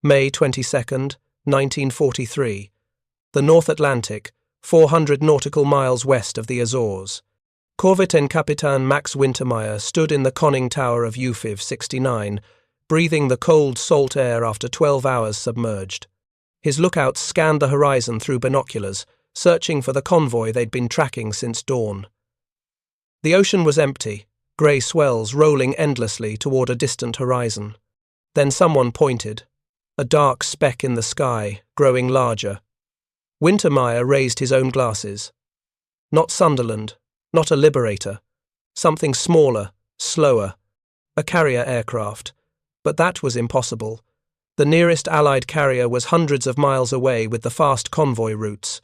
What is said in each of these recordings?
May 22, 1943. The North Atlantic, 400 nautical miles west of the Azores. Korvettenkapitän Max Wintermeyer stood in the conning tower of UFIV 69, breathing the cold, salt air after 12 hours submerged. His lookouts scanned the horizon through binoculars, searching for the convoy they'd been tracking since dawn. The ocean was empty, grey swells rolling endlessly toward a distant horizon. Then someone pointed. A dark speck in the sky, growing larger. Wintermeyer raised his own glasses. Not Sunderland, not a Liberator. Something smaller, slower. A carrier aircraft. But that was impossible. The nearest Allied carrier was hundreds of miles away with the fast convoy routes.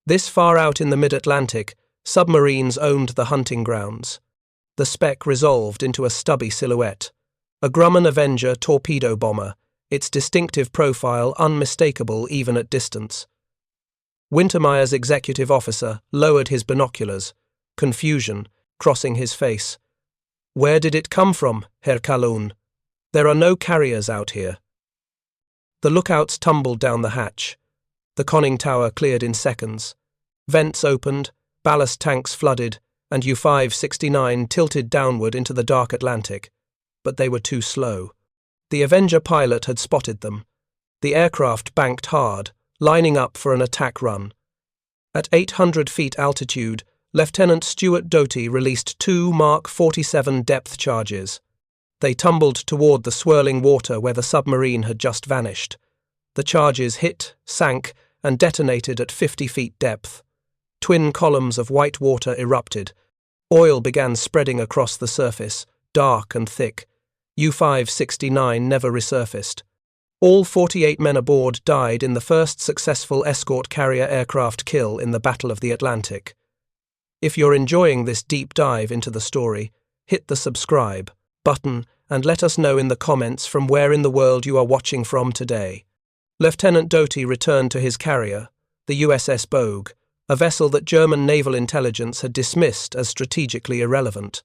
This far out in the mid-Atlantic, submarines owned the hunting grounds. The speck resolved into a stubby silhouette. A Grumman Avenger torpedo bomber, its distinctive profile unmistakable even at distance. Wintermeyer's executive officer lowered his binoculars, confusion crossing his face. "Where did it come from, Herr Kalun? There are no carriers out here." The lookouts tumbled down the hatch. The conning tower cleared in seconds. Vents opened, ballast tanks flooded, and U-569 tilted downward into the dark Atlantic. But they were too slow. The Avenger pilot had spotted them. The aircraft banked hard, lining up for an attack run. At 800 feet altitude, Lieutenant Stuart Doty released 2 Mark 47 depth charges. They tumbled toward the swirling water where the submarine had just vanished. The charges hit, sank, and detonated at 50 feet depth. Twin columns of white water erupted. Oil began spreading across the surface, dark and thick. U-569 never resurfaced. All 48 men aboard died in the first successful escort carrier aircraft kill in the Battle of the Atlantic. If you're enjoying this deep dive into the story, hit the subscribe button and let us know in the comments from where in the world you are watching from today. Lieutenant Doty returned to his carrier, the USS Bogue, a vessel that German naval intelligence had dismissed as strategically irrelevant.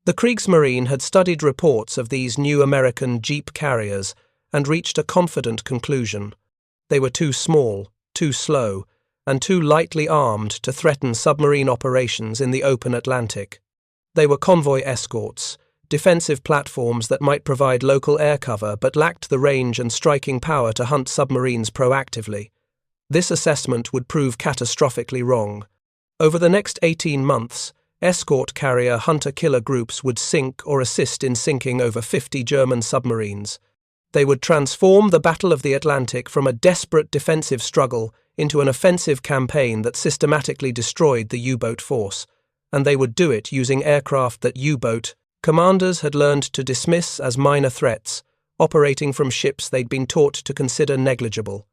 The Kriegsmarine had studied reports of these new American Jeep carriers and reached a confident conclusion. They were too small, too slow, and too lightly armed to threaten submarine operations in the open Atlantic. They were convoy escorts, defensive platforms that might provide local air cover but lacked the range and striking power to hunt submarines proactively. This assessment would prove catastrophically wrong. Over the next 18 months, escort carrier hunter-killer groups would sink or assist in sinking over 50 German submarines. They would transform the Battle of the Atlantic from a desperate defensive struggle into an offensive campaign that systematically destroyed the U-boat force, and they would do it using aircraft that U-boat commanders had learned to dismiss as minor threats, operating from ships they'd been taught to consider negligible.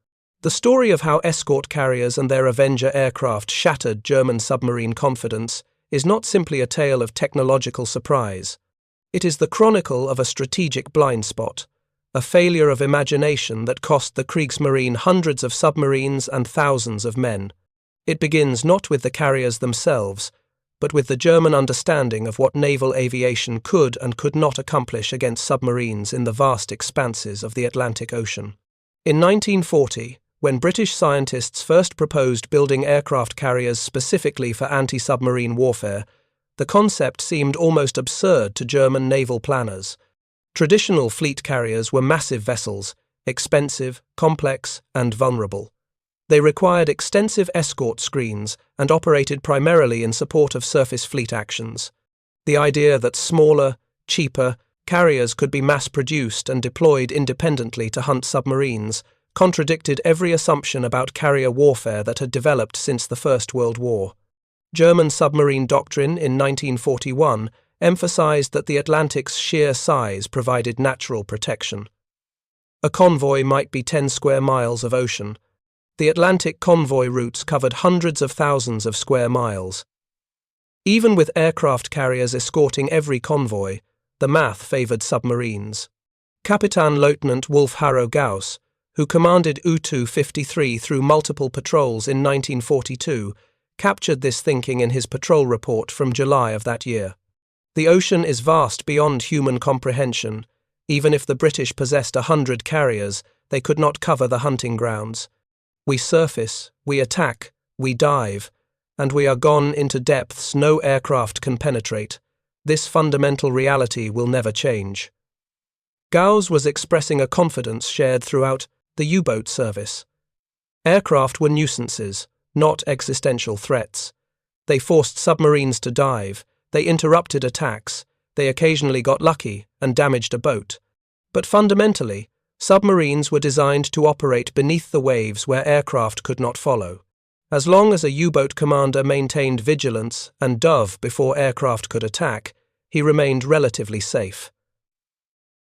The story of how escort carriers and their Avenger aircraft shattered German submarine confidence is not simply a tale of technological surprise. It is the chronicle of a strategic blind spot, a failure of imagination that cost the Kriegsmarine hundreds of submarines and thousands of men. It begins not with the carriers themselves, but with the German understanding of what naval aviation could and could not accomplish against submarines in the vast expanses of the Atlantic Ocean. In 1940, when British scientists first proposed building aircraft carriers specifically for anti-submarine warfare, the concept seemed almost absurd to German naval planners. Traditional fleet carriers were massive vessels, expensive, complex, and vulnerable. They required extensive escort screens and operated primarily in support of surface fleet actions. The idea that smaller, cheaper carriers could be mass-produced and deployed independently to hunt submarines contradicted every assumption about carrier warfare that had developed since the First World War. German submarine doctrine in 1941 emphasized that the Atlantic's sheer size provided natural protection. A convoy might be 10 square miles of ocean. The Atlantic convoy routes covered hundreds of thousands of square miles. Even with aircraft carriers escorting every convoy, the math favored submarines. Kapitän-Leutnant Wolf Harro Gauss, who commanded U-253 through multiple patrols in 1942, captured this thinking in his patrol report from July of that year. The ocean is vast beyond human comprehension. Even if the British possessed 100 carriers, they could not cover the hunting grounds. We surface, we attack, we dive, and we are gone into depths no aircraft can penetrate. This fundamental reality will never change. Gauss was expressing a confidence shared throughout the U-boat service. Aircraft were nuisances, not existential threats. They forced submarines to dive, they interrupted attacks, they occasionally got lucky and damaged a boat. But fundamentally, submarines were designed to operate beneath the waves where aircraft could not follow. As long as a U-boat commander maintained vigilance and dove before aircraft could attack, he remained relatively safe.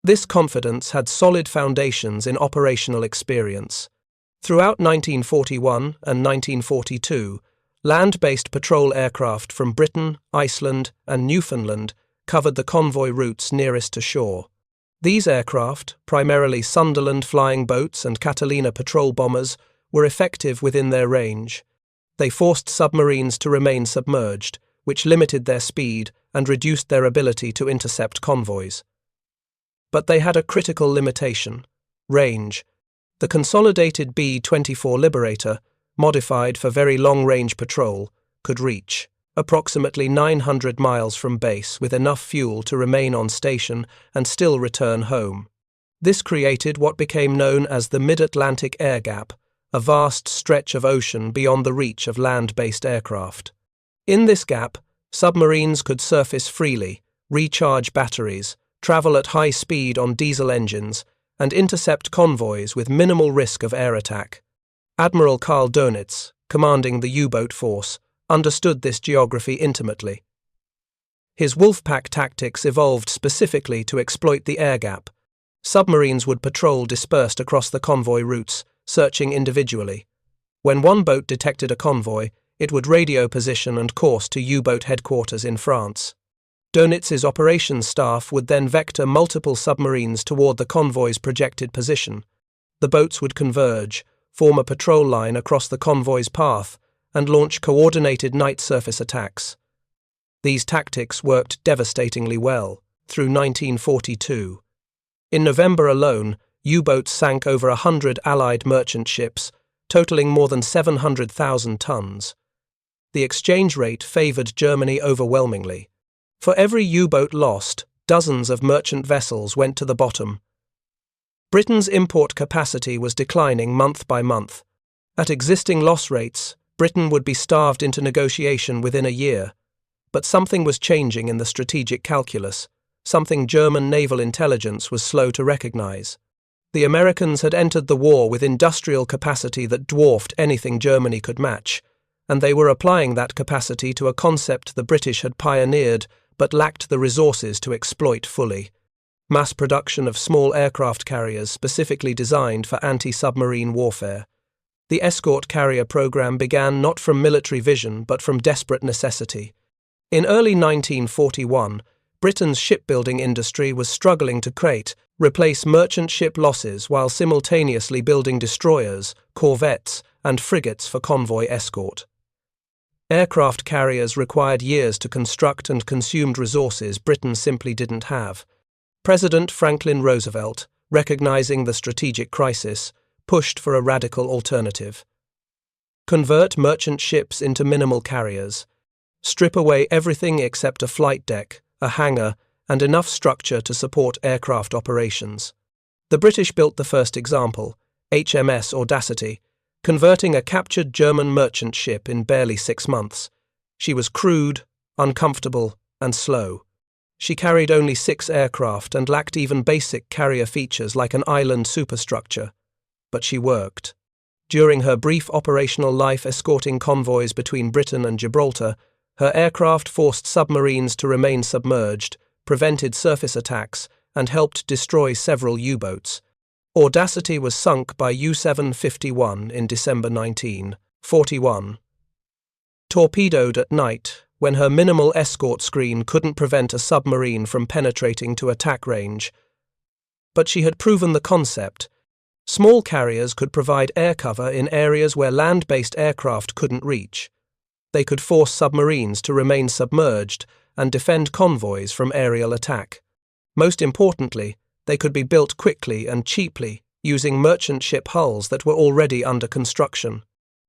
This confidence had solid foundations in operational experience. Throughout 1941 and 1942, land-based patrol aircraft from Britain, Iceland, and Newfoundland covered the convoy routes nearest to shore. These aircraft, primarily Sunderland flying boats and Catalina patrol bombers, were effective within their range. They forced submarines to remain submerged, which limited their speed and reduced their ability to intercept convoys. But they had a critical limitation: range. The consolidated B-24 Liberator, modified for very long-range patrol, could reach approximately 900 miles from base with enough fuel to remain on station and still return home. This created what became known as the Mid-Atlantic Air Gap, a vast stretch of ocean beyond the reach of land-based aircraft. In this gap, submarines could surface freely, recharge batteries, travel at high speed on diesel engines, and intercept convoys with minimal risk of air attack. Admiral Karl Dönitz, commanding the U-boat force, understood this geography intimately. His Wolfpack tactics evolved specifically to exploit the air gap. Submarines would patrol dispersed across the convoy routes, searching individually. When one boat detected a convoy, it would radio position and course to U-boat headquarters in France. Dönitz's operations staff would then vector multiple submarines toward the convoy's projected position. The boats would converge, form a patrol line across the convoy's path, and launch coordinated night surface attacks. These tactics worked devastatingly well through 1942. In November alone, U-boats sank over 100 Allied merchant ships, totaling more than 700,000 tons. The exchange rate favored Germany overwhelmingly. For every U-boat lost, dozens of merchant vessels went to the bottom. Britain's import capacity was declining month by month. At existing loss rates, Britain would be starved into negotiation within a year. But something was changing in the strategic calculus, something German naval intelligence was slow to recognize. The Americans had entered the war with industrial capacity that dwarfed anything Germany could match, and they were applying that capacity to a concept the British had pioneered but lacked the resources to exploit fully: mass production of small aircraft carriers specifically designed for anti-submarine warfare. The Escort carrier program began not from military vision but from desperate necessity. In early 1941, Britain's shipbuilding industry was struggling to replace merchant ship losses while simultaneously building destroyers, corvettes, and frigates for convoy escort. Aircraft carriers required years to construct and consumed resources Britain simply didn't have. President Franklin Roosevelt, recognizing the strategic crisis, pushed for a radical alternative. Convert merchant ships into minimal carriers. Strip away everything except a flight deck, a hangar, and enough structure to support aircraft operations. The British built the first example, HMS Audacity, converting a captured German merchant ship in barely 6 months. She was crude, uncomfortable, and slow. She carried only 6 aircraft and lacked even basic carrier features like an island superstructure. But she worked. During her brief operational life escorting convoys between Britain and Gibraltar, her aircraft forced submarines to remain submerged, prevented surface attacks, and helped destroy several U-boats. Audacity was sunk by U-751 in December 1941. Torpedoed at night, when her minimal escort screen couldn't prevent a submarine from penetrating to attack range. But she had proven the concept. Small carriers could provide air cover in areas where land-based aircraft couldn't reach. They could force submarines to remain submerged and defend convoys from aerial attack. Most importantly, they could be built quickly and cheaply, using merchant ship hulls that were already under construction.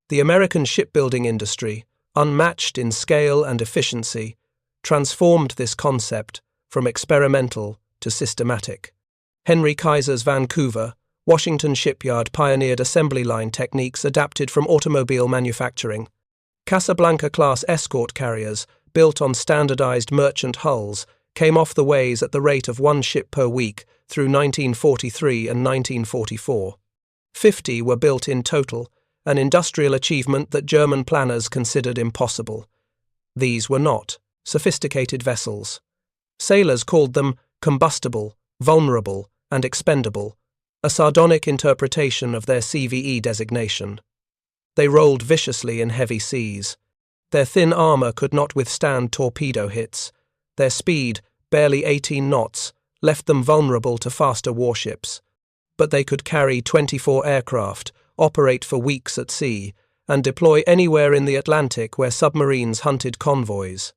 The American shipbuilding industry, unmatched in scale and efficiency, transformed this concept from experimental to systematic. Henry Kaiser's Vancouver, Washington shipyard pioneered assembly line techniques adapted from automobile manufacturing. Casablanca-class escort carriers, built on standardized merchant hulls, came off the ways at the rate of one ship per week through 1943 and 1944. 50 were built in total, an industrial achievement that German planners considered impossible. These were not sophisticated vessels. Sailors called them combustible, vulnerable, and expendable, a sardonic interpretation of their CVE designation. They rolled viciously in heavy seas. Their thin armor could not withstand torpedo hits. Their speed, barely 18 knots, left them vulnerable to faster warships. But they could carry 24 aircraft, operate for weeks at sea, and deploy anywhere in the Atlantic where submarines hunted convoys.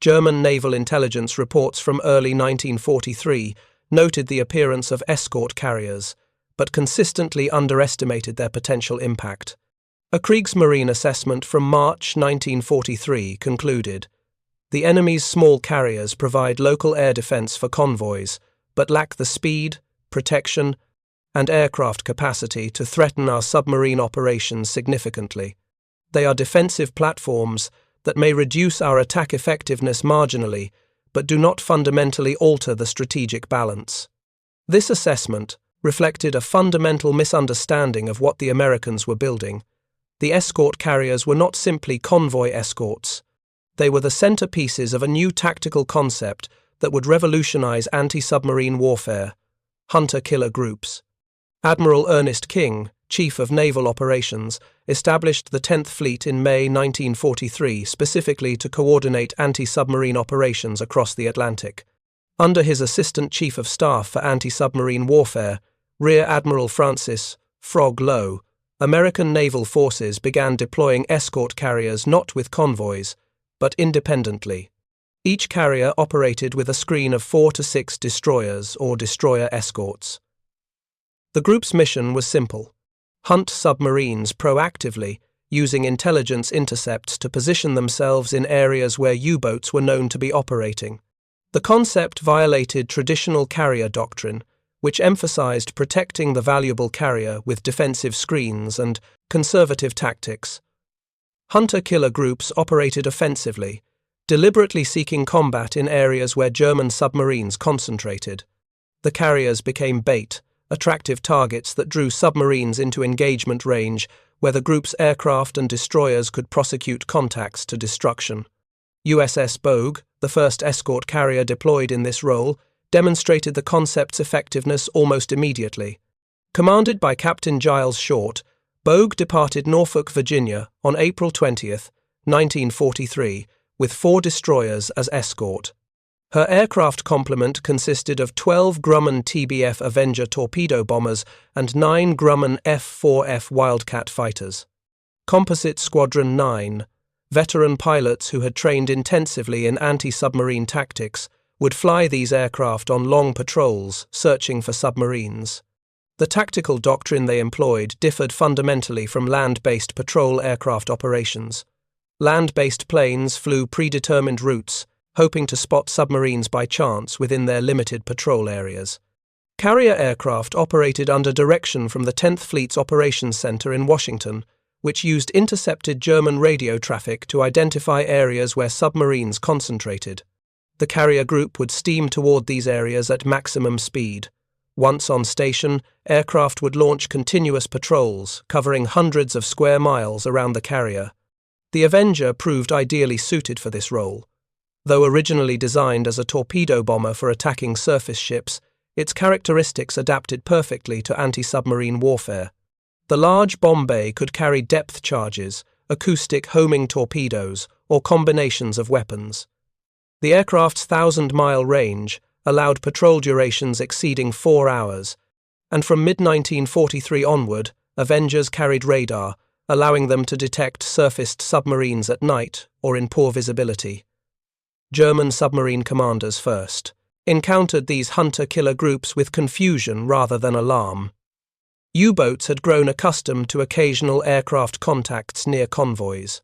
German naval intelligence reports from early 1943 noted the appearance of escort carriers, but consistently underestimated their potential impact. A Kriegsmarine assessment from March 1943 concluded, "The enemy's small carriers provide local air defense for convoys, but lack the speed, protection, and aircraft capacity to threaten our submarine operations significantly. They are defensive platforms that may reduce our attack effectiveness marginally, but do not fundamentally alter the strategic balance." This assessment reflected a fundamental misunderstanding of what the Americans were building. The escort carriers were not simply convoy escorts. They were the centerpieces of a new tactical concept that would revolutionize anti-submarine warfare: hunter-killer groups. Admiral Ernest King, Chief of Naval Operations, established the 10th Fleet in May 1943 specifically to coordinate anti-submarine operations across the Atlantic. Under his Assistant Chief of Staff for Anti-Submarine Warfare, Rear Admiral Francis "Frog" Lowe, American naval forces began deploying escort carriers not with convoys, but independently. Each carrier operated with a screen of 4 to 6 destroyers or destroyer escorts. The group's mission was simple: hunt submarines proactively, using intelligence intercepts to position themselves in areas where U-boats were known to be operating. The concept violated traditional carrier doctrine, which emphasized protecting the valuable carrier with defensive screens and conservative tactics. Hunter-killer groups operated offensively, deliberately seeking combat in areas where German submarines concentrated. The carriers became bait, attractive targets that drew submarines into engagement range where the group's aircraft and destroyers could prosecute contacts to destruction. USS Bogue, the first escort carrier deployed in this role, demonstrated the concept's effectiveness almost immediately. Commanded by Captain Giles Short, Bogue departed Norfolk, Virginia on April 20, 1943, with 4 destroyers as escort. Her aircraft complement consisted of 12 Grumman TBF Avenger torpedo bombers and 9 Grumman F-4F Wildcat fighters. Composite Squadron 9, veteran pilots who had trained intensively in anti-submarine tactics, would fly these aircraft on long patrols, searching for submarines. The tactical doctrine they employed differed fundamentally from land-based patrol aircraft operations. Land-based planes flew predetermined routes, hoping to spot submarines by chance within their limited patrol areas. Carrier aircraft operated under direction from the 10th Fleet's Operations Center in Washington, which used intercepted German radio traffic to identify areas where submarines concentrated. The carrier group would steam toward these areas at maximum speed. Once on station, aircraft would launch continuous patrols, covering hundreds of square miles around the carrier. The Avenger proved ideally suited for this role. Though originally designed as a torpedo bomber for attacking surface ships, its characteristics adapted perfectly to anti-submarine warfare. The large bomb bay could carry depth charges, acoustic homing torpedoes, or combinations of weapons. The aircraft's 1,000-mile range allowed patrol durations exceeding 4 hours, and from mid-1943 onward, Avengers carried radar, allowing them to detect surfaced submarines at night or in poor visibility. German submarine commanders first encountered these hunter-killer groups with confusion rather than alarm. U-boats had grown accustomed to occasional aircraft contacts near convoys.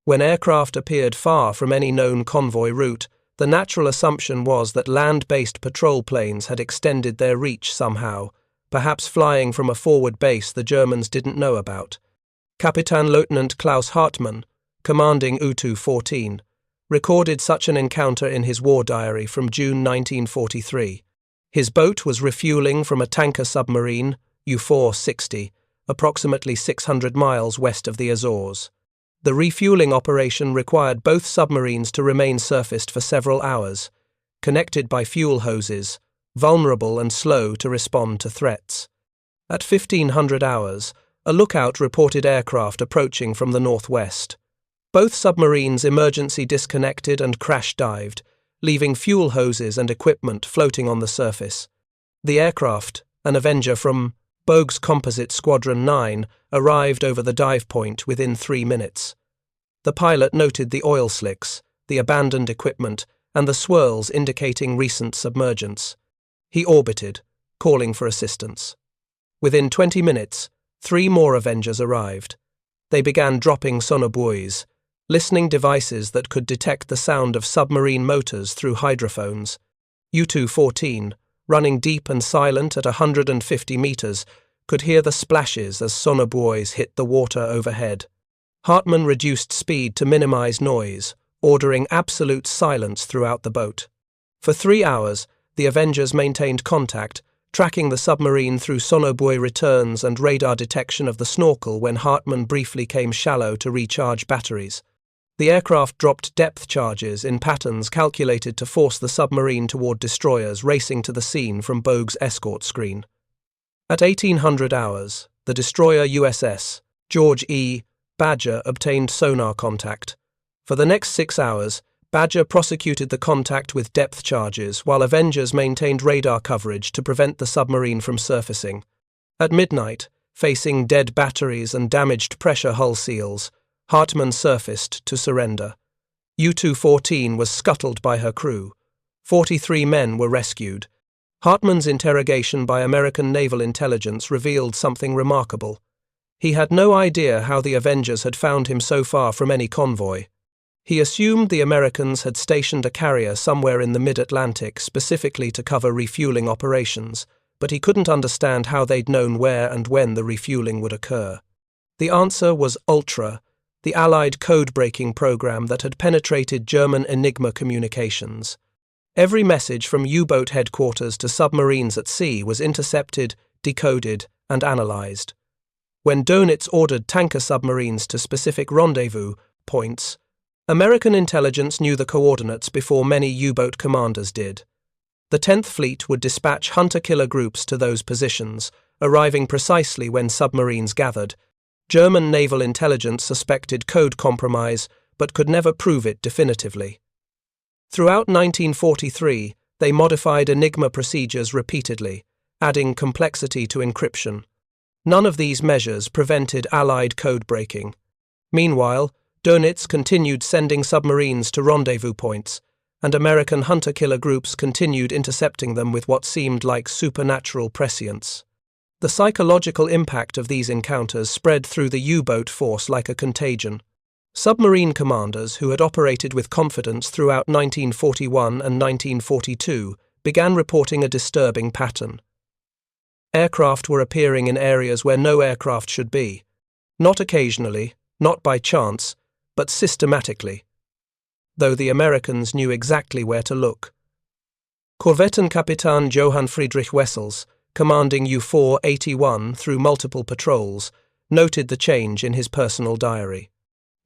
When aircraft appeared far from any known convoy route, the natural assumption was that land-based patrol planes had extended their reach somehow, perhaps flying from a forward base the Germans didn't know about. Kapitän-Leutnant Klaus Hartmann, commanding U-214, recorded such an encounter in his war diary from June 1943. His boat was refueling from a tanker submarine, U-460, approximately 600 miles west of the Azores. The refueling operation required both submarines to remain surfaced for several hours, connected by fuel hoses, vulnerable and slow to respond to threats. At 1500 hours, a lookout reported aircraft approaching from the northwest. Both submarines emergency disconnected and crash-dived, leaving fuel hoses and equipment floating on the surface. The aircraft, an Avenger from Bogue's Composite Squadron 9, arrived over the dive point within 3 minutes. The pilot noted the oil slicks, the abandoned equipment, and the swirls indicating recent submergence. He orbited, calling for assistance. Within 20 minutes, 3 more Avengers arrived. They began dropping sonobuoys, listening devices that could detect the sound of submarine motors through hydrophones. U-214, running deep and silent at 150 meters, could hear the splashes as sonobuoys hit the water overhead. Hartmann reduced speed to minimize noise, ordering absolute silence throughout the boat. For 3 hours, the Avengers maintained contact, tracking the submarine through sonobuoy returns and radar detection of the snorkel when Hartmann briefly came shallow to recharge batteries. The aircraft dropped depth charges in patterns calculated to force the submarine toward destroyers racing to the scene from Bogue's escort screen. At 1800 hours, the destroyer USS George E. Badger obtained sonar contact. For the next 6 hours, Badger prosecuted the contact with depth charges while Avengers maintained radar coverage to prevent the submarine from surfacing. At midnight, facing dead batteries and damaged pressure hull seals, Hartmann surfaced to surrender. U-214 was scuttled by her crew. 43 men were rescued. Hartmann's interrogation by American naval intelligence revealed something remarkable. He had no idea how the Avengers had found him so far from any convoy. He assumed the Americans had stationed a carrier somewhere in the mid-Atlantic specifically to cover refueling operations, but he couldn't understand how they'd known where and when the refueling would occur. The answer was Ultra, the Allied code-breaking program that had penetrated German Enigma communications. Every message from U-boat headquarters to submarines at sea was intercepted, decoded, and analyzed. When Dönitz ordered tanker submarines to specific rendezvous points, American intelligence knew the coordinates before many U-boat commanders did. The 10th Fleet would dispatch hunter-killer groups to those positions, arriving precisely when submarines gathered. German naval intelligence suspected code compromise, but could never prove it definitively. Throughout 1943, they modified Enigma procedures repeatedly, adding complexity to encryption. None of these measures prevented Allied code breaking. Meanwhile, Dönitz continued sending submarines to rendezvous points, and American hunter-killer groups continued intercepting them with what seemed like supernatural prescience. The psychological impact of these encounters spread through the U-boat force like a contagion. Submarine commanders who had operated with confidence throughout 1941 and 1942 began reporting a disturbing pattern. Aircraft were appearing in areas where no aircraft should be. Not occasionally, not by chance, but systematically. Though the Americans knew exactly where to look. Korvettenkapitän Johann Friedrich Wessels, commanding U-481 through multiple patrols, noted the change in his personal diary.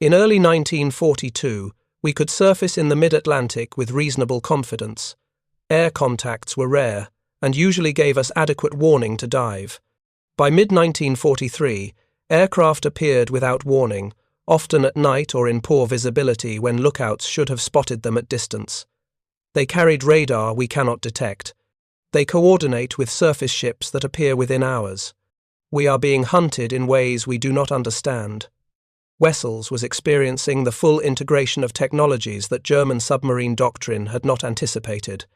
In early 1942, we could surface in the mid-Atlantic with reasonable confidence. Air contacts were rare, and usually gave us adequate warning to dive. By mid-1943, aircraft appeared without warning, often at night or in poor visibility when lookouts should have spotted them at distance. They carried radar we cannot detect. They coordinate with surface ships that appear within hours. We are being hunted in ways we do not understand. Wessels was experiencing the full integration of technologies that German submarine doctrine had not anticipated.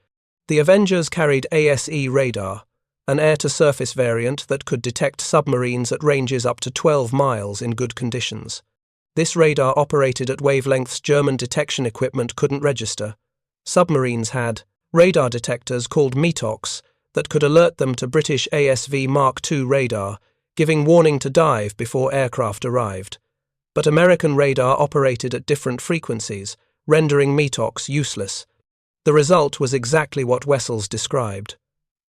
The Avengers carried ASE radar, an air-to-surface variant that could detect submarines at ranges up to 12 miles in good conditions. This radar operated at wavelengths German detection equipment couldn't register. Submarines had radar detectors called METOCs that could alert them to British ASV Mark II radar, giving warning to dive before aircraft arrived. But American radar operated at different frequencies, rendering METOCs useless. The result was exactly what Wessels described.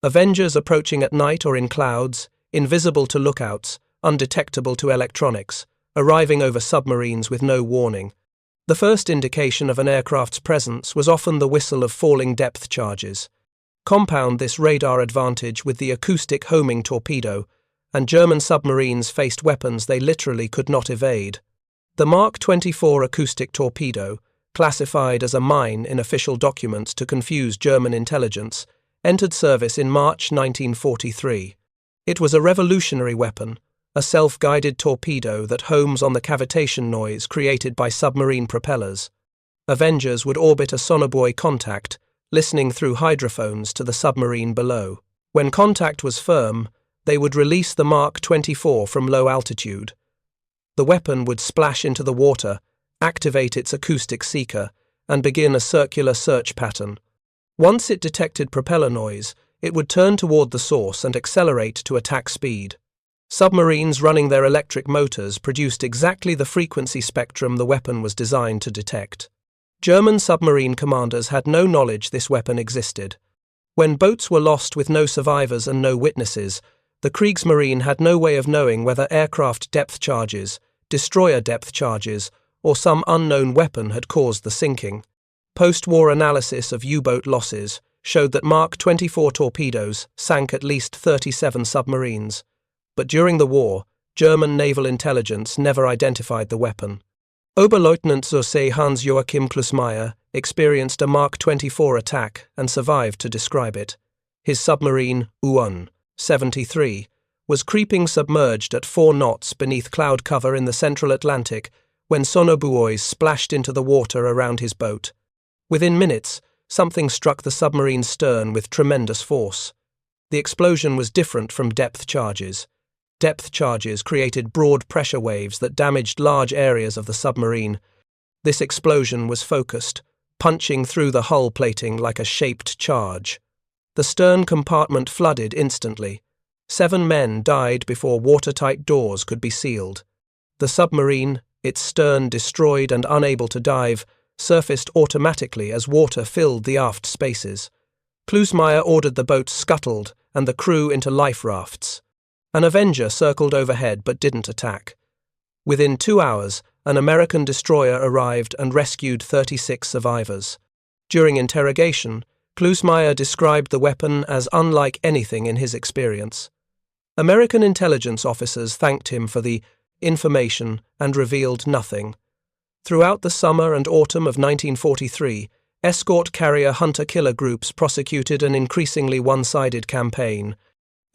Avengers approaching at night or in clouds, invisible to lookouts, undetectable to electronics, arriving over submarines with no warning. The first indication of an aircraft's presence was often the whistle of falling depth charges. Compound this radar advantage with the acoustic homing torpedo, and German submarines faced weapons they literally could not evade. The Mark 24 acoustic torpedo, classified as a mine in official documents to confuse German intelligence, entered service in March 1943. It was a revolutionary weapon, a self-guided torpedo that homes on the cavitation noise created by submarine propellers. Avengers would orbit a sonobuoy contact, listening through hydrophones to the submarine below. When contact was firm, they would release the Mark 24 from low altitude. The weapon would splash into the water, activate its acoustic seeker, and begin a circular search pattern. Once it detected propeller noise, it would turn toward the source and accelerate to attack speed. Submarines running their electric motors produced exactly the frequency spectrum the weapon was designed to detect. German submarine commanders had no knowledge this weapon existed. When boats were lost with no survivors and no witnesses, the Kriegsmarine had no way of knowing whether aircraft depth charges, destroyer depth charges, or some unknown weapon had caused the sinking. Post-war analysis of U-boat losses showed that Mark 24 torpedoes sank at least 37 submarines. But during the war, German naval intelligence never identified the weapon. Oberleutnant zur See Hans-Joachim Klusmeyer experienced a Mark 24 attack and survived to describe it. His submarine, UN-73, was creeping submerged at 4 knots beneath cloud cover in the central Atlantic when sonobuoys splashed into the water around his boat. Within minutes, something struck the submarine's stern with tremendous force. The explosion was different from depth charges. Depth charges created broad pressure waves that damaged large areas of the submarine. This explosion was focused, punching through the hull plating like a shaped charge. The stern compartment flooded instantly. 7 men died before watertight doors could be sealed. The submarine, its stern destroyed and unable to dive, surfaced automatically as water filled the aft spaces. Klusmeyer ordered the boat scuttled and the crew into life rafts. An Avenger circled overhead but didn't attack. Within 2 hours, an American destroyer arrived and rescued 36 survivors. During interrogation, Klusmeyer described the weapon as unlike anything in his experience. American intelligence officers thanked him for the information and revealed nothing. Throughout the summer and autumn of 1943, escort carrier hunter-killer groups prosecuted an increasingly one-sided campaign.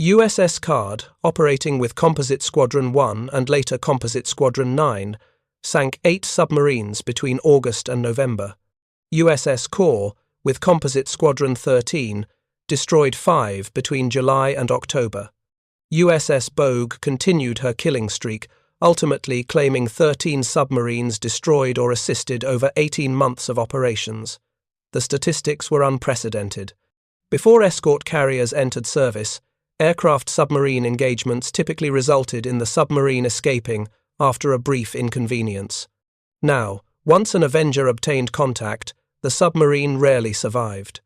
USS Card, operating with Composite Squadron 1 and later Composite Squadron 9, sank 8 submarines between August and November. USS Core, with Composite Squadron 13, destroyed 5 between July and October. USS Bogue continued her killing streak, ultimately claiming 13 submarines destroyed or assisted over 18 months of operations. The statistics were unprecedented. Before escort carriers entered service, aircraft-submarine engagements typically resulted in the submarine escaping after a brief inconvenience. Now, once an Avenger obtained contact, the submarine rarely survived.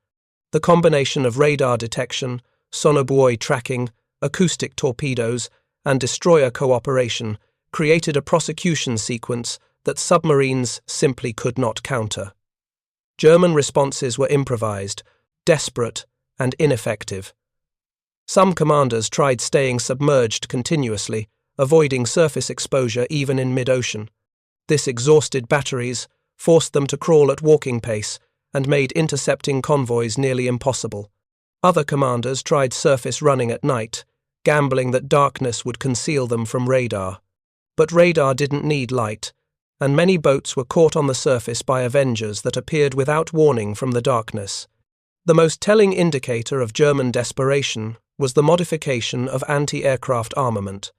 The combination of radar detection, sonobuoy tracking, acoustic torpedoes, and destroyer cooperation created a prosecution sequence that submarines simply could not counter. German responses were improvised, desperate, and ineffective. Some commanders tried staying submerged continuously, avoiding surface exposure even in mid-ocean. This exhausted batteries, forced them to crawl at walking pace, and made intercepting convoys nearly impossible. Other commanders tried surface running at night, gambling that darkness would conceal them from radar. But radar didn't need light, and many boats were caught on the surface by Avengers that appeared without warning from the darkness. The most telling indicator of German desperation was the modification of anti-aircraft armament.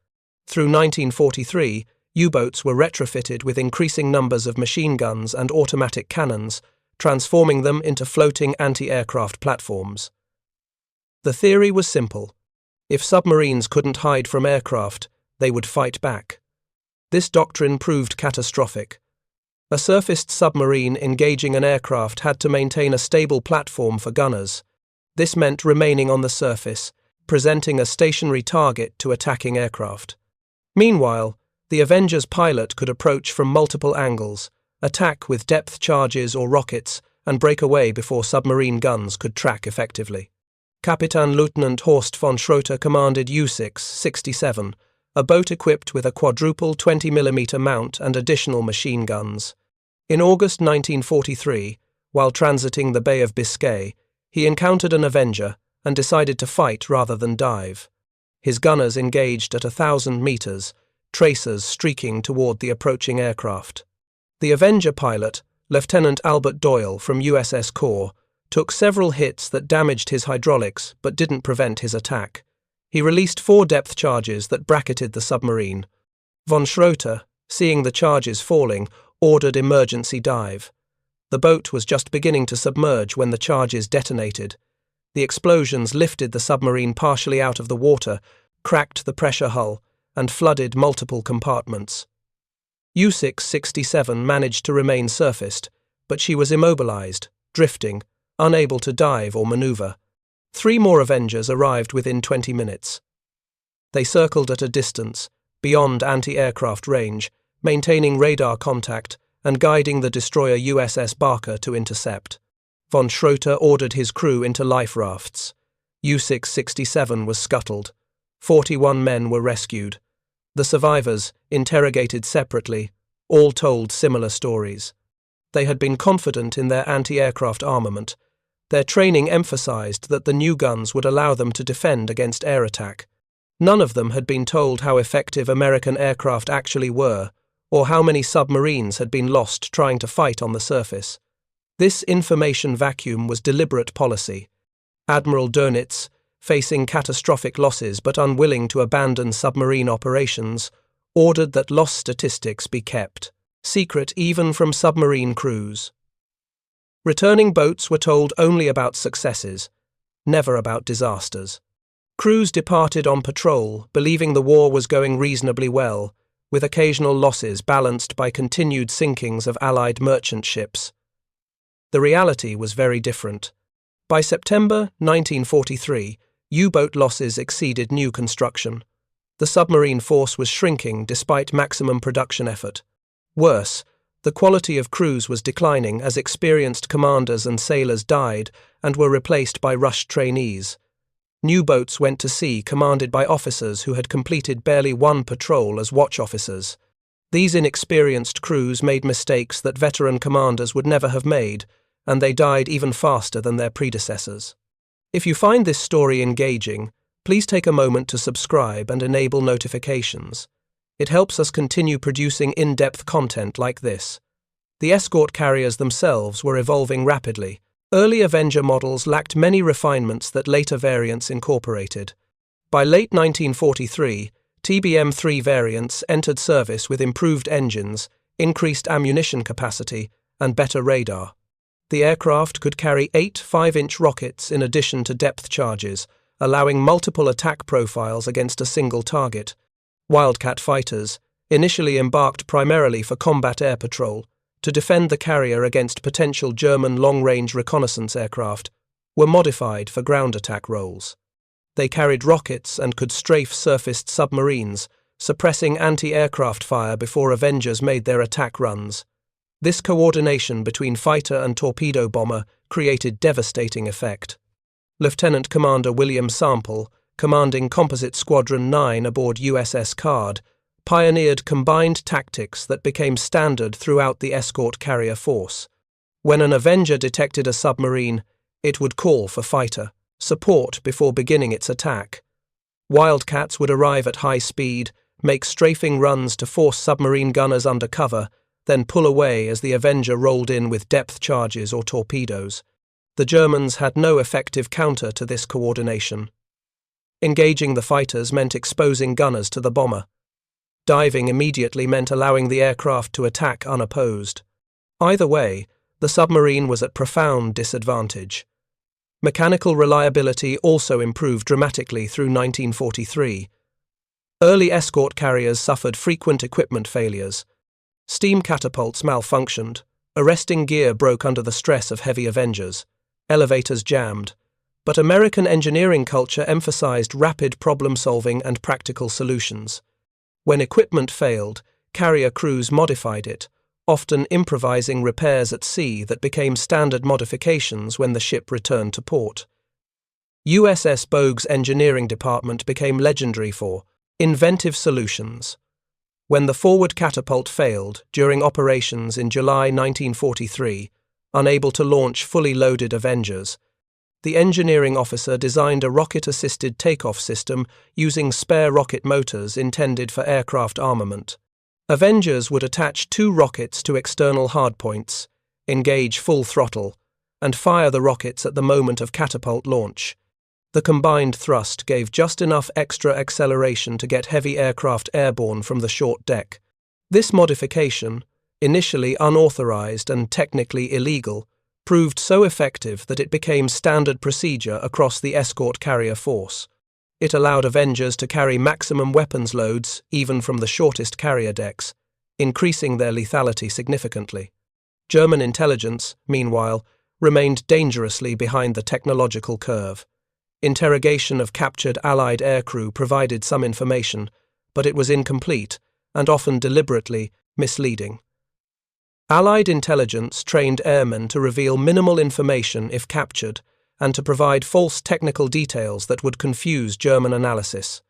Through 1943, U-boats were retrofitted with increasing numbers of machine guns and automatic cannons, transforming them into floating anti-aircraft platforms. The theory was simple. If submarines couldn't hide from aircraft, they would fight back. This doctrine proved catastrophic. A surfaced submarine engaging an aircraft had to maintain a stable platform for gunners. This meant remaining on the surface, presenting a stationary target to attacking aircraft. Meanwhile, the Avenger's pilot could approach from multiple angles, attack with depth charges or rockets, and break away before submarine guns could track effectively. Captain Lieutenant Horst von Schroeter commanded U-667, a boat equipped with a quadruple 20mm mount and additional machine guns. In August 1943, while transiting the Bay of Biscay, he encountered an Avenger and decided to fight rather than dive. His gunners engaged at 1,000 meters, tracers streaking toward the approaching aircraft. The Avenger pilot, Lieutenant Albert Doyle from USS Escort, took several hits that damaged his hydraulics but didn't prevent his attack. He released 4 depth charges that bracketed the submarine. Von Schroeter, seeing the charges falling, ordered emergency dive. The boat was just beginning to submerge when the charges detonated. The explosions lifted the submarine partially out of the water, cracked the pressure hull, and flooded multiple compartments. U-667 managed to remain surfaced, but she was immobilized, drifting, unable to dive or maneuver. 3 more Avengers arrived within 20 minutes. They circled at a distance, beyond anti-aircraft range, maintaining radar contact and guiding the destroyer USS Barker to intercept. Von Schroeter ordered his crew into life rafts. U-667 was scuttled. 41 men were rescued. The survivors, interrogated separately, all told similar stories. They had been confident in their anti-aircraft armament. Their training emphasized that the new guns would allow them to defend against air attack. None of them had been told how effective American aircraft actually were, or how many submarines had been lost trying to fight on the surface. This information vacuum was deliberate policy. Admiral Dönitz, facing catastrophic losses but unwilling to abandon submarine operations, ordered that loss statistics be kept, secret even from submarine crews. Returning boats were told only about successes, never about disasters. Crews departed on patrol, believing the war was going reasonably well, with occasional losses balanced by continued sinkings of Allied merchant ships. The reality was very different. By September 1943, U-boat losses exceeded new construction. The submarine force was shrinking despite maximum production effort. Worse, the quality of crews was declining as experienced commanders and sailors died and were replaced by rushed trainees. New boats went to sea commanded by officers who had completed barely 1 patrol as watch officers. These inexperienced crews made mistakes that veteran commanders would never have made, and they died even faster than their predecessors. If you find this story engaging, please take a moment to subscribe and enable notifications. It helps us continue producing in-depth content like this. The Escort carriers themselves were evolving rapidly. Early Avenger models lacked many refinements that later variants incorporated. By late 1943, TBM-3 variants entered service with improved engines, increased ammunition capacity, and better radar. The aircraft could carry 8 5-inch rockets in addition to depth charges, allowing multiple attack profiles against a single target. Wildcat fighters, initially embarked primarily for combat air patrol, to defend the carrier against potential German long-range reconnaissance aircraft, were modified for ground attack roles. They carried rockets and could strafe surfaced submarines, suppressing anti-aircraft fire before Avengers made their attack runs. This coordination between fighter and torpedo bomber created devastating effect. Lieutenant Commander William Sample, commanding Composite Squadron 9 aboard USS Card, pioneered combined tactics that became standard throughout the Escort carrier force. When an Avenger detected a submarine, it would call for fighter support before beginning its attack. Wildcats would arrive at high speed, make strafing runs to force submarine gunners under cover, then pull away as the Avenger rolled in with depth charges or torpedoes. The Germans had no effective counter to this coordination. Engaging the fighters meant exposing gunners to the bomber. Diving immediately meant allowing the aircraft to attack unopposed. Either way, the submarine was at profound disadvantage. Mechanical reliability also improved dramatically through 1943. Early escort carriers suffered frequent equipment failures. Steam catapults malfunctioned, arresting gear broke under the stress of heavy Avengers, elevators jammed, but American engineering culture emphasized rapid problem-solving and practical solutions. When equipment failed, carrier crews modified it, often improvising repairs at sea that became standard modifications when the ship returned to port. USS Bogue's engineering department became legendary for inventive solutions. When the forward catapult failed during operations in July 1943, unable to launch fully loaded Avengers, the engineering officer designed a rocket-assisted takeoff system using spare rocket motors intended for aircraft armament. Avengers would attach 2 rockets to external hardpoints, engage full throttle, and fire the rockets at the moment of catapult launch. The combined thrust gave just enough extra acceleration to get heavy aircraft airborne from the short deck. This modification, initially unauthorized and technically illegal, proved so effective that it became standard procedure across the escort carrier force. It allowed Avengers to carry maximum weapons loads even from the shortest carrier decks, increasing their lethality significantly. German intelligence, meanwhile, remained dangerously behind the technological curve. Interrogation of captured Allied aircrew provided some information, but it was incomplete and often deliberately misleading. Allied intelligence trained airmen to reveal minimal information if captured and to provide false technical details that would confuse German analysis.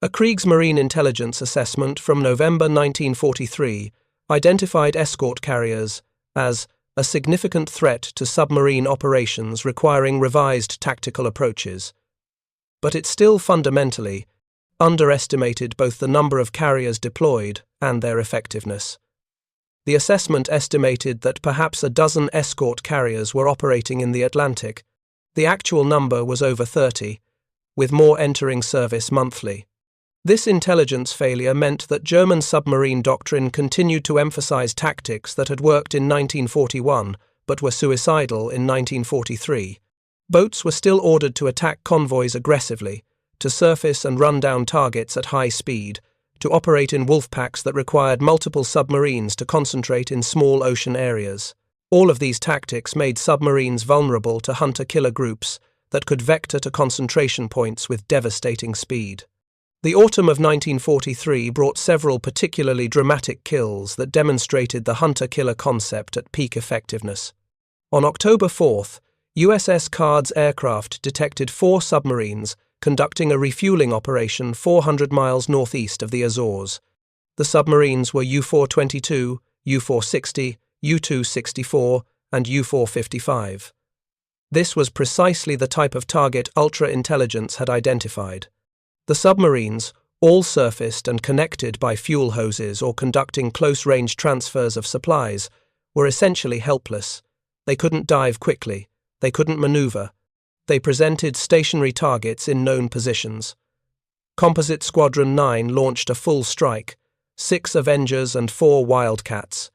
A Kriegsmarine intelligence assessment from November 1943 identified escort carriers as a significant threat to submarine operations requiring revised tactical approaches. But it still fundamentally underestimated both the number of carriers deployed and their effectiveness. The assessment estimated that perhaps a dozen escort carriers were operating in the Atlantic. The actual number was over 30, with more entering service monthly. This intelligence failure meant that German submarine doctrine continued to emphasize tactics that had worked in 1941 but were suicidal in 1943. Boats were still ordered to attack convoys aggressively, to surface and run down targets at high speed, to operate in wolf packs that required multiple submarines to concentrate in small ocean areas. All of these tactics made submarines vulnerable to hunter-killer groups that could vector to concentration points with devastating speed. The autumn of 1943 brought several particularly dramatic kills that demonstrated the hunter-killer concept at peak effectiveness. On October 4th, USS Card's aircraft detected 4 submarines conducting a refueling operation 400 miles northeast of the Azores. The submarines were U-422, U-460, U-264, and U-455. This was precisely the type of target ultra-intelligence had identified. The submarines, all surfaced and connected by fuel hoses or conducting close-range transfers of supplies, were essentially helpless. They couldn't dive quickly. They couldn't maneuver. They presented stationary targets in known positions. Composite Squadron 9 launched a full strike, 6 Avengers and 4 Wildcats.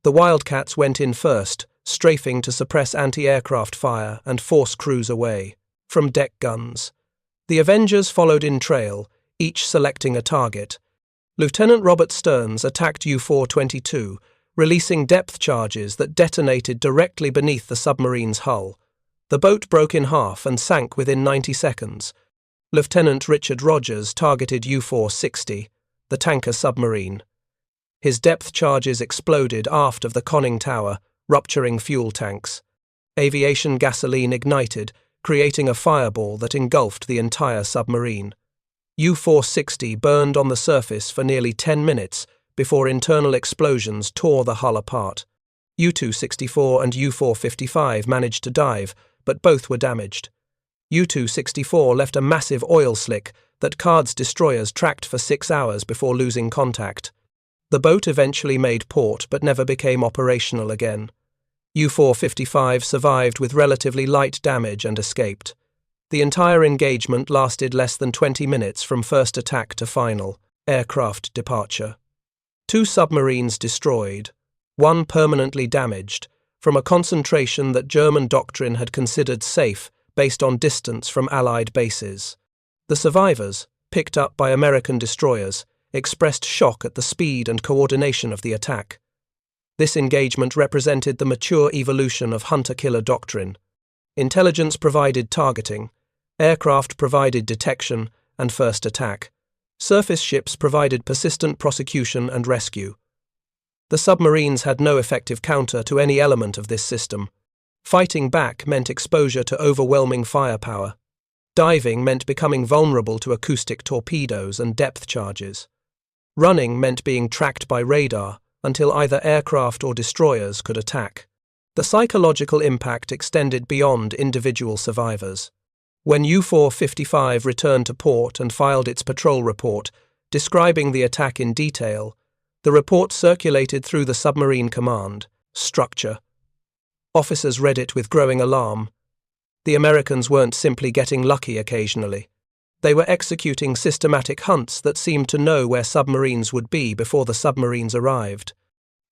The Wildcats went in first, strafing to suppress anti-aircraft fire and force crews away from deck guns. The Avengers followed in trail, each selecting a target. Lieutenant Robert Stearns attacked U-422, releasing depth charges that detonated directly beneath the submarine's hull. The boat broke in half and sank within 90 seconds. Lieutenant Richard Rogers targeted U-460, the tanker submarine. His depth charges exploded aft of the conning tower, rupturing fuel tanks. Aviation gasoline ignited, creating a fireball that engulfed the entire submarine. U-460 burned on the surface for nearly 10 minutes before internal explosions tore the hull apart. U-264 and U-455 managed to dive, but both were damaged. U-264 left a massive oil slick that Card's destroyers tracked for 6 hours before losing contact. The boat eventually made port but never became operational again. U-455 survived with relatively light damage and escaped. The entire engagement lasted less than 20 minutes from first attack to final aircraft departure. 2 submarines destroyed, 1 permanently damaged, from a concentration that German doctrine had considered safe based on distance from Allied bases. The survivors, picked up by American destroyers, expressed shock at the speed and coordination of the attack. This engagement represented the mature evolution of hunter-killer doctrine. Intelligence provided targeting, aircraft provided detection and first attack. Surface ships provided persistent prosecution and rescue. The submarines had no effective counter to any element of this system. Fighting back meant exposure to overwhelming firepower. Diving meant becoming vulnerable to acoustic torpedoes and depth charges. Running meant being tracked by radar until either aircraft or destroyers could attack. The psychological impact extended beyond individual survivors. When U-455 returned to port and filed its patrol report, describing the attack in detail, the report circulated through the submarine command structure. Officers read it with growing alarm. The Americans weren't simply getting lucky occasionally. They were executing systematic hunts that seemed to know where submarines would be before the submarines arrived.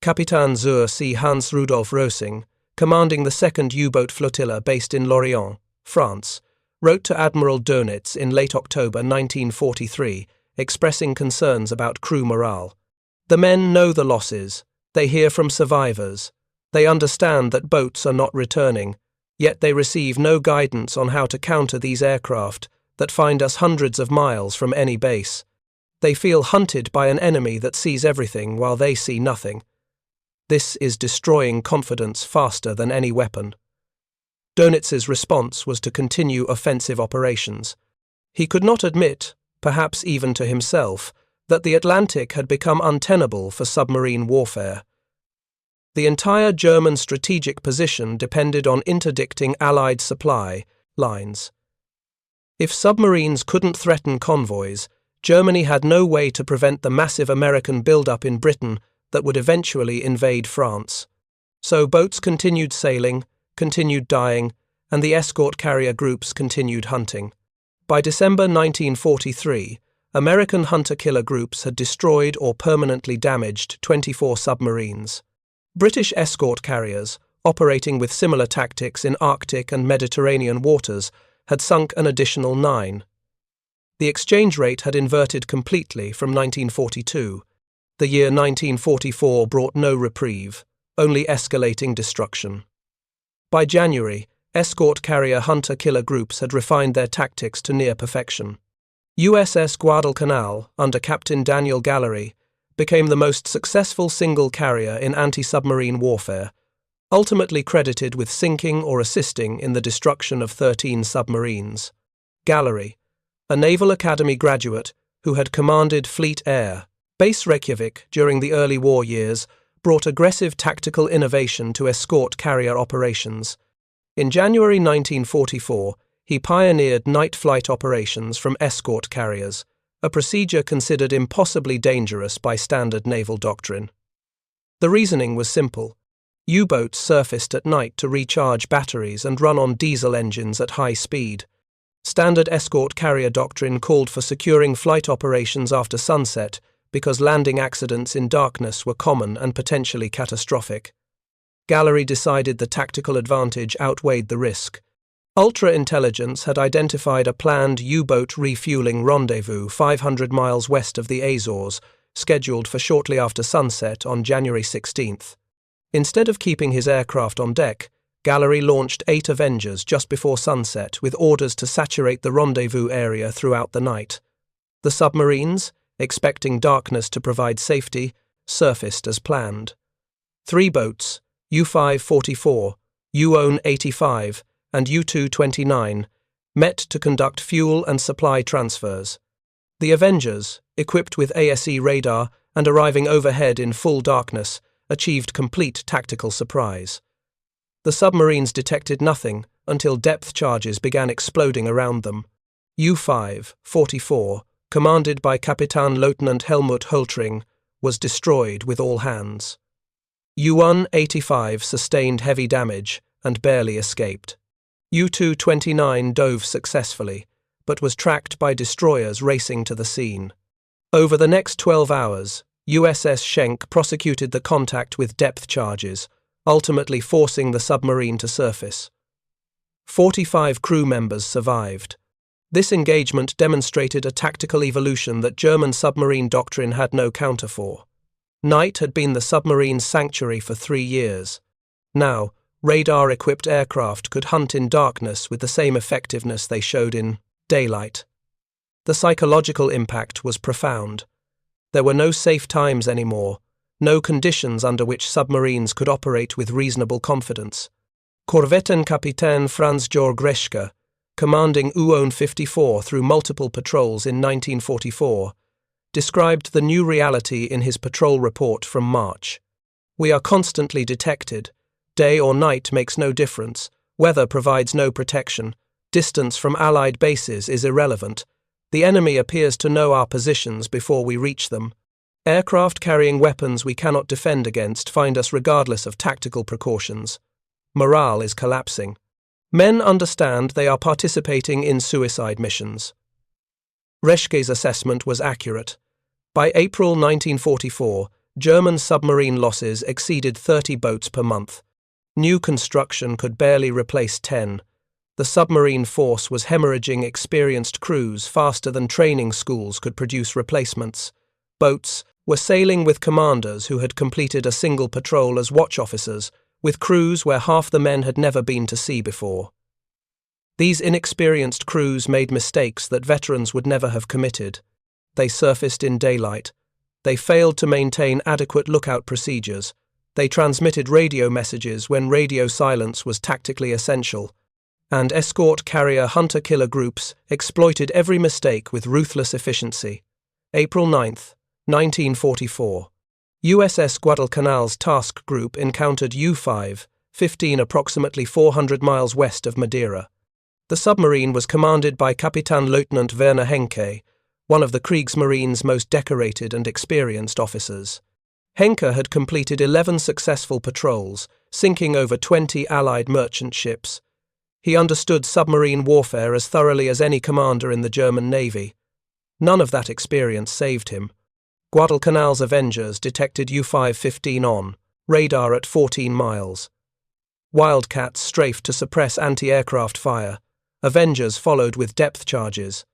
Capitaine zur See Hans Rudolf Rosing, commanding the 2nd U-boat flotilla based in Lorient, France, wrote to Admiral Dönitz in late October 1943, expressing concerns about crew morale. The men know the losses, they hear from survivors, they understand that boats are not returning, yet they receive no guidance on how to counter these aircraft that find us hundreds of miles from any base. They feel hunted by an enemy that sees everything while they see nothing. This is destroying confidence faster than any weapon. Dönitz's response was to continue offensive operations. He could not admit, perhaps even to himself, that the Atlantic had become untenable for submarine warfare. The entire German strategic position depended on interdicting Allied supply lines. If submarines couldn't threaten convoys, Germany had no way to prevent the massive American buildup in Britain that would eventually invade France. So boats continued sailing, continued dying, and the escort carrier groups continued hunting. By December 1943, American hunter-killer groups had destroyed or permanently damaged 24 submarines. British escort carriers, operating with similar tactics in Arctic and Mediterranean waters, had sunk an additional 9. The exchange rate had inverted completely from 1942. The year 1944 brought no reprieve, only escalating destruction. By January, escort carrier hunter-killer groups had refined their tactics to near perfection. USS Guadalcanal, under Captain Daniel Gallery, became the most successful single carrier in anti-submarine warfare, ultimately credited with sinking or assisting in the destruction of 13 submarines. Gallery, a Naval Academy graduate who had commanded Fleet Air, Base Reykjavik during the early war years, brought aggressive tactical innovation to escort carrier operations. In January 1944, he pioneered night flight operations from escort carriers, a procedure considered impossibly dangerous by standard naval doctrine. The reasoning was simple. U-boats surfaced at night to recharge batteries and run on diesel engines at high speed. Standard escort carrier doctrine called for securing flight operations after sunset because landing accidents in darkness were common and potentially catastrophic. Gallery decided the tactical advantage outweighed the risk. Ultra-intelligence had identified a planned U-boat refueling rendezvous 500 miles west of the Azores, scheduled for shortly after sunset on January 16th. Instead of keeping his aircraft on deck, Gallery launched 8 Avengers just before sunset with orders to saturate the rendezvous area throughout the night. The submarines, expecting darkness to provide safety, surfaced as planned. 3 boats, U-544, U-85, and U-229, met to conduct fuel and supply transfers. The Avengers, equipped with ASE radar and arriving overhead in full darkness, achieved complete tactical surprise. The submarines detected nothing until depth charges began exploding around them. U-544, commanded by Kapitän-Leutnant Helmut Hultring, was destroyed with all hands. U-185 sustained heavy damage and barely escaped. U-229 dove successfully, but was tracked by destroyers racing to the scene. Over the next 12 hours, USS Sank prosecuted the contact with depth charges, ultimately forcing the submarine to surface. 45 crew members survived. This engagement demonstrated a tactical evolution that German submarine doctrine had no counter for. Night had been the submarine's sanctuary for 3 years. Now, radar-equipped aircraft could hunt in darkness with the same effectiveness they showed in daylight. The psychological impact was profound. There were no safe times anymore, no conditions under which submarines could operate with reasonable confidence. Korvettenkapitän Franz-Georg Reschke, commanding U-54 through multiple patrols in 1944, described the new reality in his patrol report from March. "We are constantly detected. Day or night makes no difference. Weather provides no protection. Distance from Allied bases is irrelevant. The enemy appears to know our positions before we reach them. Aircraft carrying weapons we cannot defend against find us regardless of tactical precautions. Morale is collapsing. Men understand they are participating in suicide missions." Reschke's assessment was accurate. By April 1944, German submarine losses exceeded 30 boats per month. New construction could barely replace 10. The submarine force was hemorrhaging experienced crews faster than training schools could produce replacements. Boats were sailing with commanders who had completed a single patrol as watch officers, with crews where half the men had never been to sea before. These inexperienced crews made mistakes that veterans would never have committed. They surfaced in daylight. They failed to maintain adequate lookout procedures. They transmitted radio messages when radio silence was tactically essential. And escort carrier hunter-killer groups exploited every mistake with ruthless efficiency. April 9, 1944. USS Guadalcanal's task group encountered U-15 approximately 400 miles west of Madeira. The submarine was commanded by Captain Lieutenant Werner Henke, one of the Kriegsmarine's most decorated and experienced officers. Henke had completed 11 successful patrols, sinking over 20 Allied merchant ships. He understood submarine warfare as thoroughly as any commander in the German Navy. None of that experience saved him. Guadalcanal's Avengers detected U-15 on radar at 14 miles. Wildcats strafed to suppress anti-aircraft fire. Avengers followed with depth charges.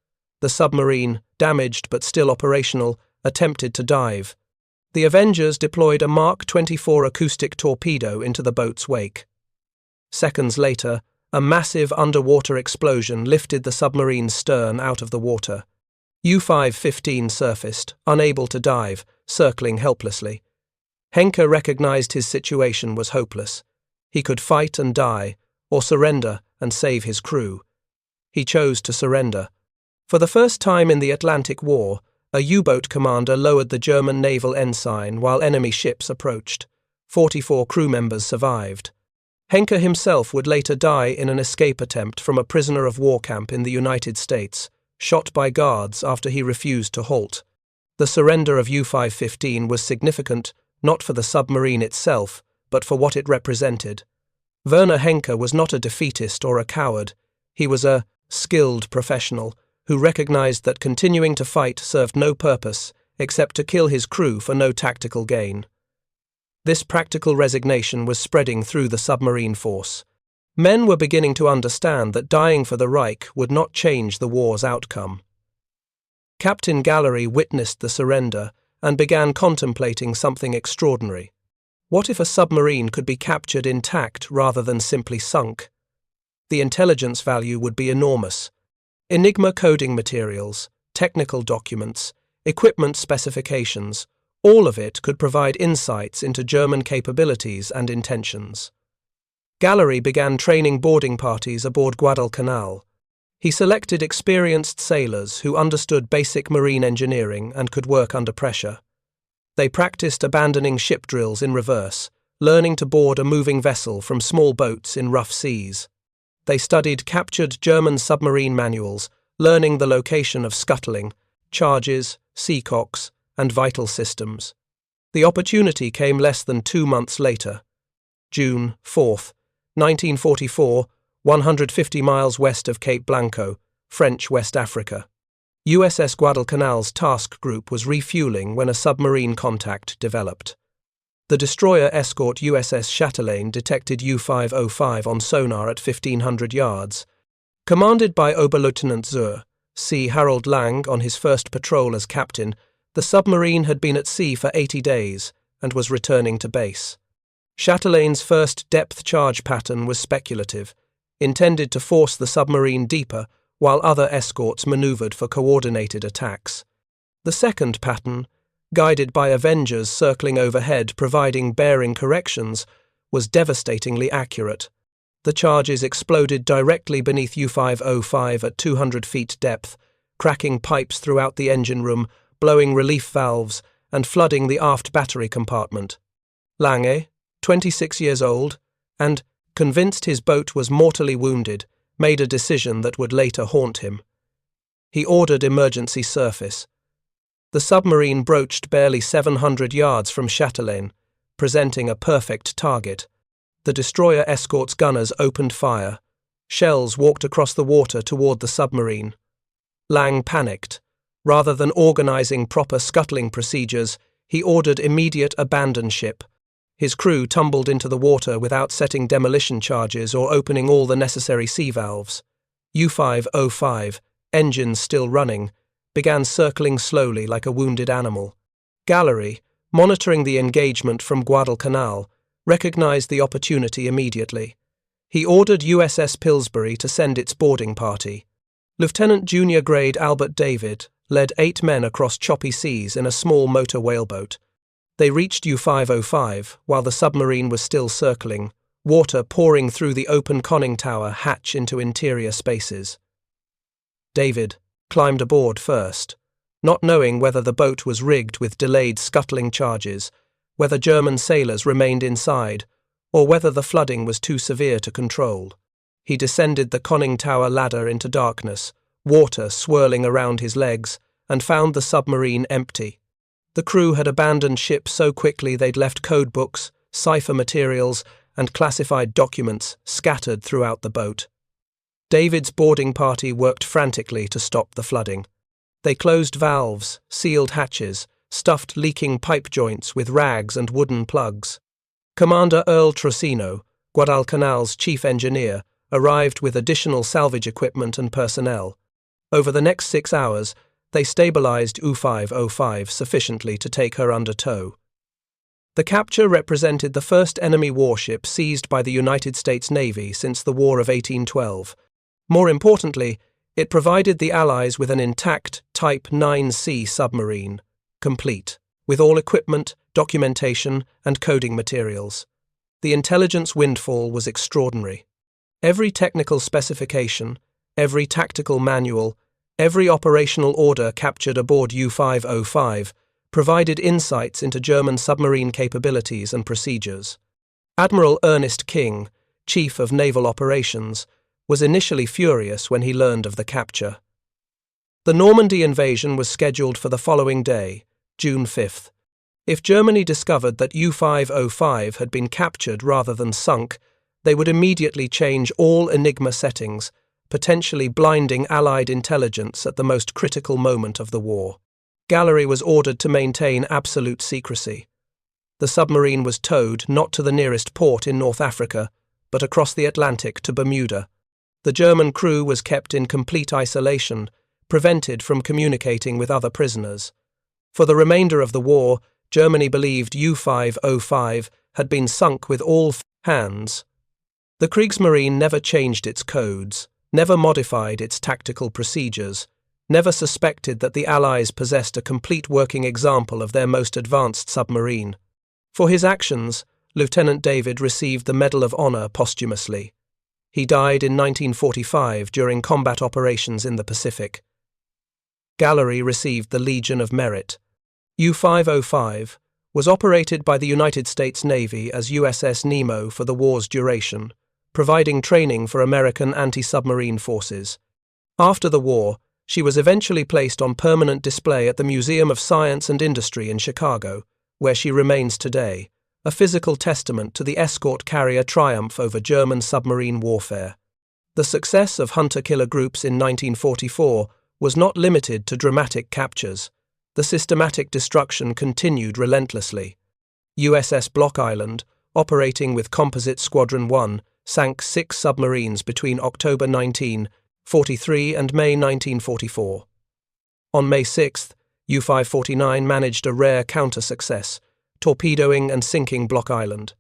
The submarine, damaged but still operational, attempted to dive. The Avengers deployed a Mark 24 acoustic torpedo into the boat's wake. Seconds later, a massive underwater explosion lifted the submarine's stern out of the water. U-15 surfaced, unable to dive, circling helplessly. Henke recognized his situation was hopeless. He could fight and die, or surrender and save his crew. He chose to surrender. For the first time in the Atlantic War, a U-boat commander lowered the German naval ensign while enemy ships approached. 44 crew members survived. Henke himself would later die in an escape attempt from a prisoner of war camp in the United States, shot by guards after he refused to halt. The surrender of U-15 was significant not for the submarine itself, but for what it represented. Werner Henke was not a defeatist or a coward. He was a skilled professional who recognized that continuing to fight served no purpose except to kill his crew for no tactical gain. This practical resignation was spreading through the submarine force. Men were beginning to understand that dying for the Reich would not change the war's outcome. Captain Gallery witnessed the surrender and began contemplating something extraordinary. What if a submarine could be captured intact rather than simply sunk? The intelligence value would be enormous. Enigma coding materials, technical documents, equipment specifications, all of it could provide insights into German capabilities and intentions. Gallery began training boarding parties aboard Guadalcanal. He selected experienced sailors who understood basic marine engineering and could work under pressure. They practiced abandoning ship drills in reverse, learning to board a moving vessel from small boats in rough seas. They studied captured German submarine manuals, learning the location of scuttling, charges, seacocks, and vital systems. The opportunity came less than 2 months later. June 4, 1944, 150 miles west of Cape Blanco, French West Africa. USS Guadalcanal's task group was refueling when a submarine contact developed. The destroyer escort USS Chatelaine detected U-505 on sonar at 1,500 yards. Commanded by Oberleutnant Zur C. Harold Lang on his first patrol as captain, the submarine had been at sea for 80 days and was returning to base. Chatelaine's first depth charge pattern was speculative, intended to force the submarine deeper while other escorts maneuvered for coordinated attacks. The second pattern, guided by Avengers circling overhead providing bearing corrections, was devastatingly accurate. The charges exploded directly beneath U-505 at 200 feet depth, cracking pipes throughout the engine room, blowing relief valves, and flooding the aft battery compartment. Lange, 26 years old, and, convinced his boat was mortally wounded, made a decision that would later haunt him. He ordered emergency surface. The submarine broached barely 700 yards from Chatelaine, presenting a perfect target. The destroyer escort's gunners opened fire. Shells walked across the water toward the submarine. Lang panicked. Rather than organizing proper scuttling procedures, he ordered immediate abandon ship. His crew tumbled into the water without setting demolition charges or opening all the necessary sea valves. U-505, engines still running, began circling slowly like a wounded animal. Gallery, monitoring the engagement from Guadalcanal, recognized the opportunity immediately. He ordered USS Pillsbury to send its boarding party. Lieutenant Junior Grade Albert David led 8 men across choppy seas in a small motor whaleboat. They reached U-505 while the submarine was still circling, water pouring through the open conning tower hatch into interior spaces. David climbed aboard first, not knowing whether the boat was rigged with delayed scuttling charges, whether German sailors remained inside, or whether the flooding was too severe to control. He descended the conning tower ladder into darkness, water swirling around his legs, and found the submarine empty. The crew had abandoned ship so quickly they'd left code books, cipher materials, and classified documents scattered throughout the boat. David's boarding party worked frantically to stop the flooding. They closed valves, sealed hatches, stuffed leaking pipe joints with rags and wooden plugs. Commander Earl Trocino, Guadalcanal's chief engineer, arrived with additional salvage equipment and personnel. Over the next 6 hours, they stabilized U-505 sufficiently to take her under tow. The capture represented the first enemy warship seized by the United States Navy since the War of 1812. More importantly, it provided the Allies with an intact Type 9C submarine, complete, with all equipment, documentation, and coding materials. The intelligence windfall was extraordinary. Every technical specification, every tactical manual, every operational order captured aboard U-505 provided insights into German submarine capabilities and procedures. Admiral Ernest King, Chief of Naval Operations, was initially furious when he learned of the capture. The Normandy invasion was scheduled for the following day, June 5th. If Germany discovered that U-505 had been captured rather than sunk, they would immediately change all Enigma settings, potentially blinding Allied intelligence at the most critical moment of the war. Gallery was ordered to maintain absolute secrecy. The submarine was towed not to the nearest port in North Africa, but across the Atlantic to Bermuda. The German crew was kept in complete isolation, prevented from communicating with other prisoners. For the remainder of the war, Germany believed U-505 had been sunk with all hands. The Kriegsmarine never changed its codes, never modified its tactical procedures, never suspected that the Allies possessed a complete working example of their most advanced submarine. For his actions, Lieutenant David received the Medal of Honor posthumously. He died in 1945 during combat operations in the Pacific. Gallery received the Legion of Merit. U-505 was operated by the United States Navy as USS Nemo for the war's duration, providing training for American anti-submarine forces. After the war, she was eventually placed on permanent display at the Museum of Science and Industry in Chicago, where she remains today, a physical testament to the escort carrier triumph over German submarine warfare. The success of hunter-killer groups in 1944 was not limited to dramatic captures. The systematic destruction continued relentlessly. USS Block Island, operating with Composite Squadron 1, sank 6 submarines between October 1943 and May 1944. On May 6, U-549 managed a rare counter-success, torpedoing and sinking Block Island.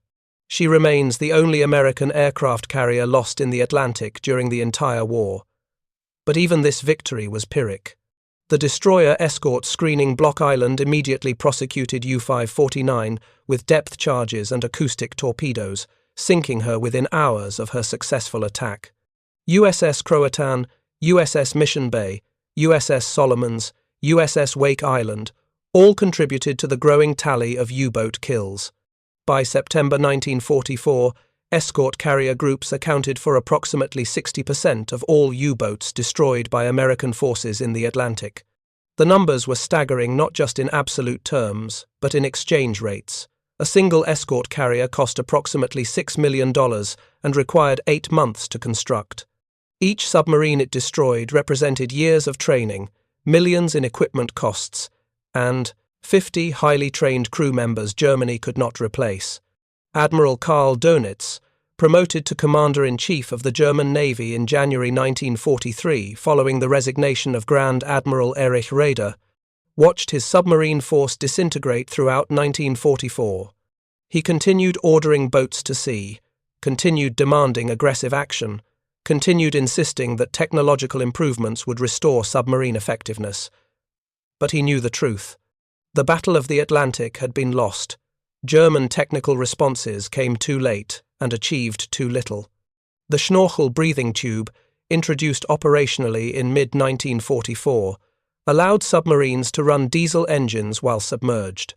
She remains the only American aircraft carrier lost in the Atlantic during the entire war. But even this victory was Pyrrhic. The destroyer Escort screening Block Island immediately prosecuted U-549 with depth charges and acoustic torpedoes, sinking her within hours of her successful attack. USS Croatan, USS Mission Bay, USS Solomons, USS Wake Island all contributed to the growing tally of U-boat kills. By September 1944, escort carrier groups accounted for approximately 60% of all U-boats destroyed by American forces in the Atlantic. The numbers were staggering not just in absolute terms, but in exchange rates. A single escort carrier cost approximately $6 million and required 8 months to construct. Each submarine it destroyed represented years of training, millions in equipment costs, and 50 highly trained crew members Germany could not replace. Admiral Karl Dönitz, promoted to Commander-in-Chief of the German Navy in January 1943 following the resignation of Grand Admiral Erich Raeder, watched his submarine force disintegrate throughout 1944. He continued ordering boats to sea, continued demanding aggressive action, continued insisting that technological improvements would restore submarine effectiveness. But he knew the truth. The Battle of the Atlantic had been lost. German technical responses came too late and achieved too little. The Schnorchel breathing tube, introduced operationally in mid-1944, allowed submarines to run diesel engines while submerged.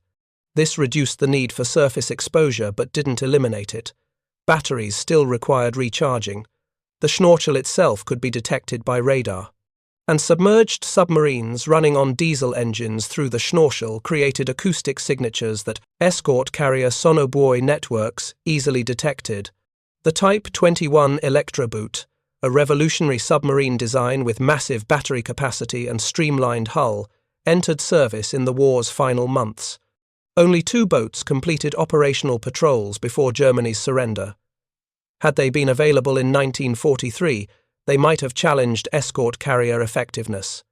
This reduced the need for surface exposure but didn't eliminate it. Batteries still required recharging. The Schnorchel itself could be detected by radar. And submerged submarines running on diesel engines through the Schnorchel created acoustic signatures that escort carrier sonobuoy networks easily detected. The Type 21 Electroboot, a revolutionary submarine design with massive battery capacity and streamlined hull, entered service in the war's final months. Only 2 boats completed operational patrols before Germany's surrender. Had they been available in 1943, they might have challenged escort carrier effectiveness.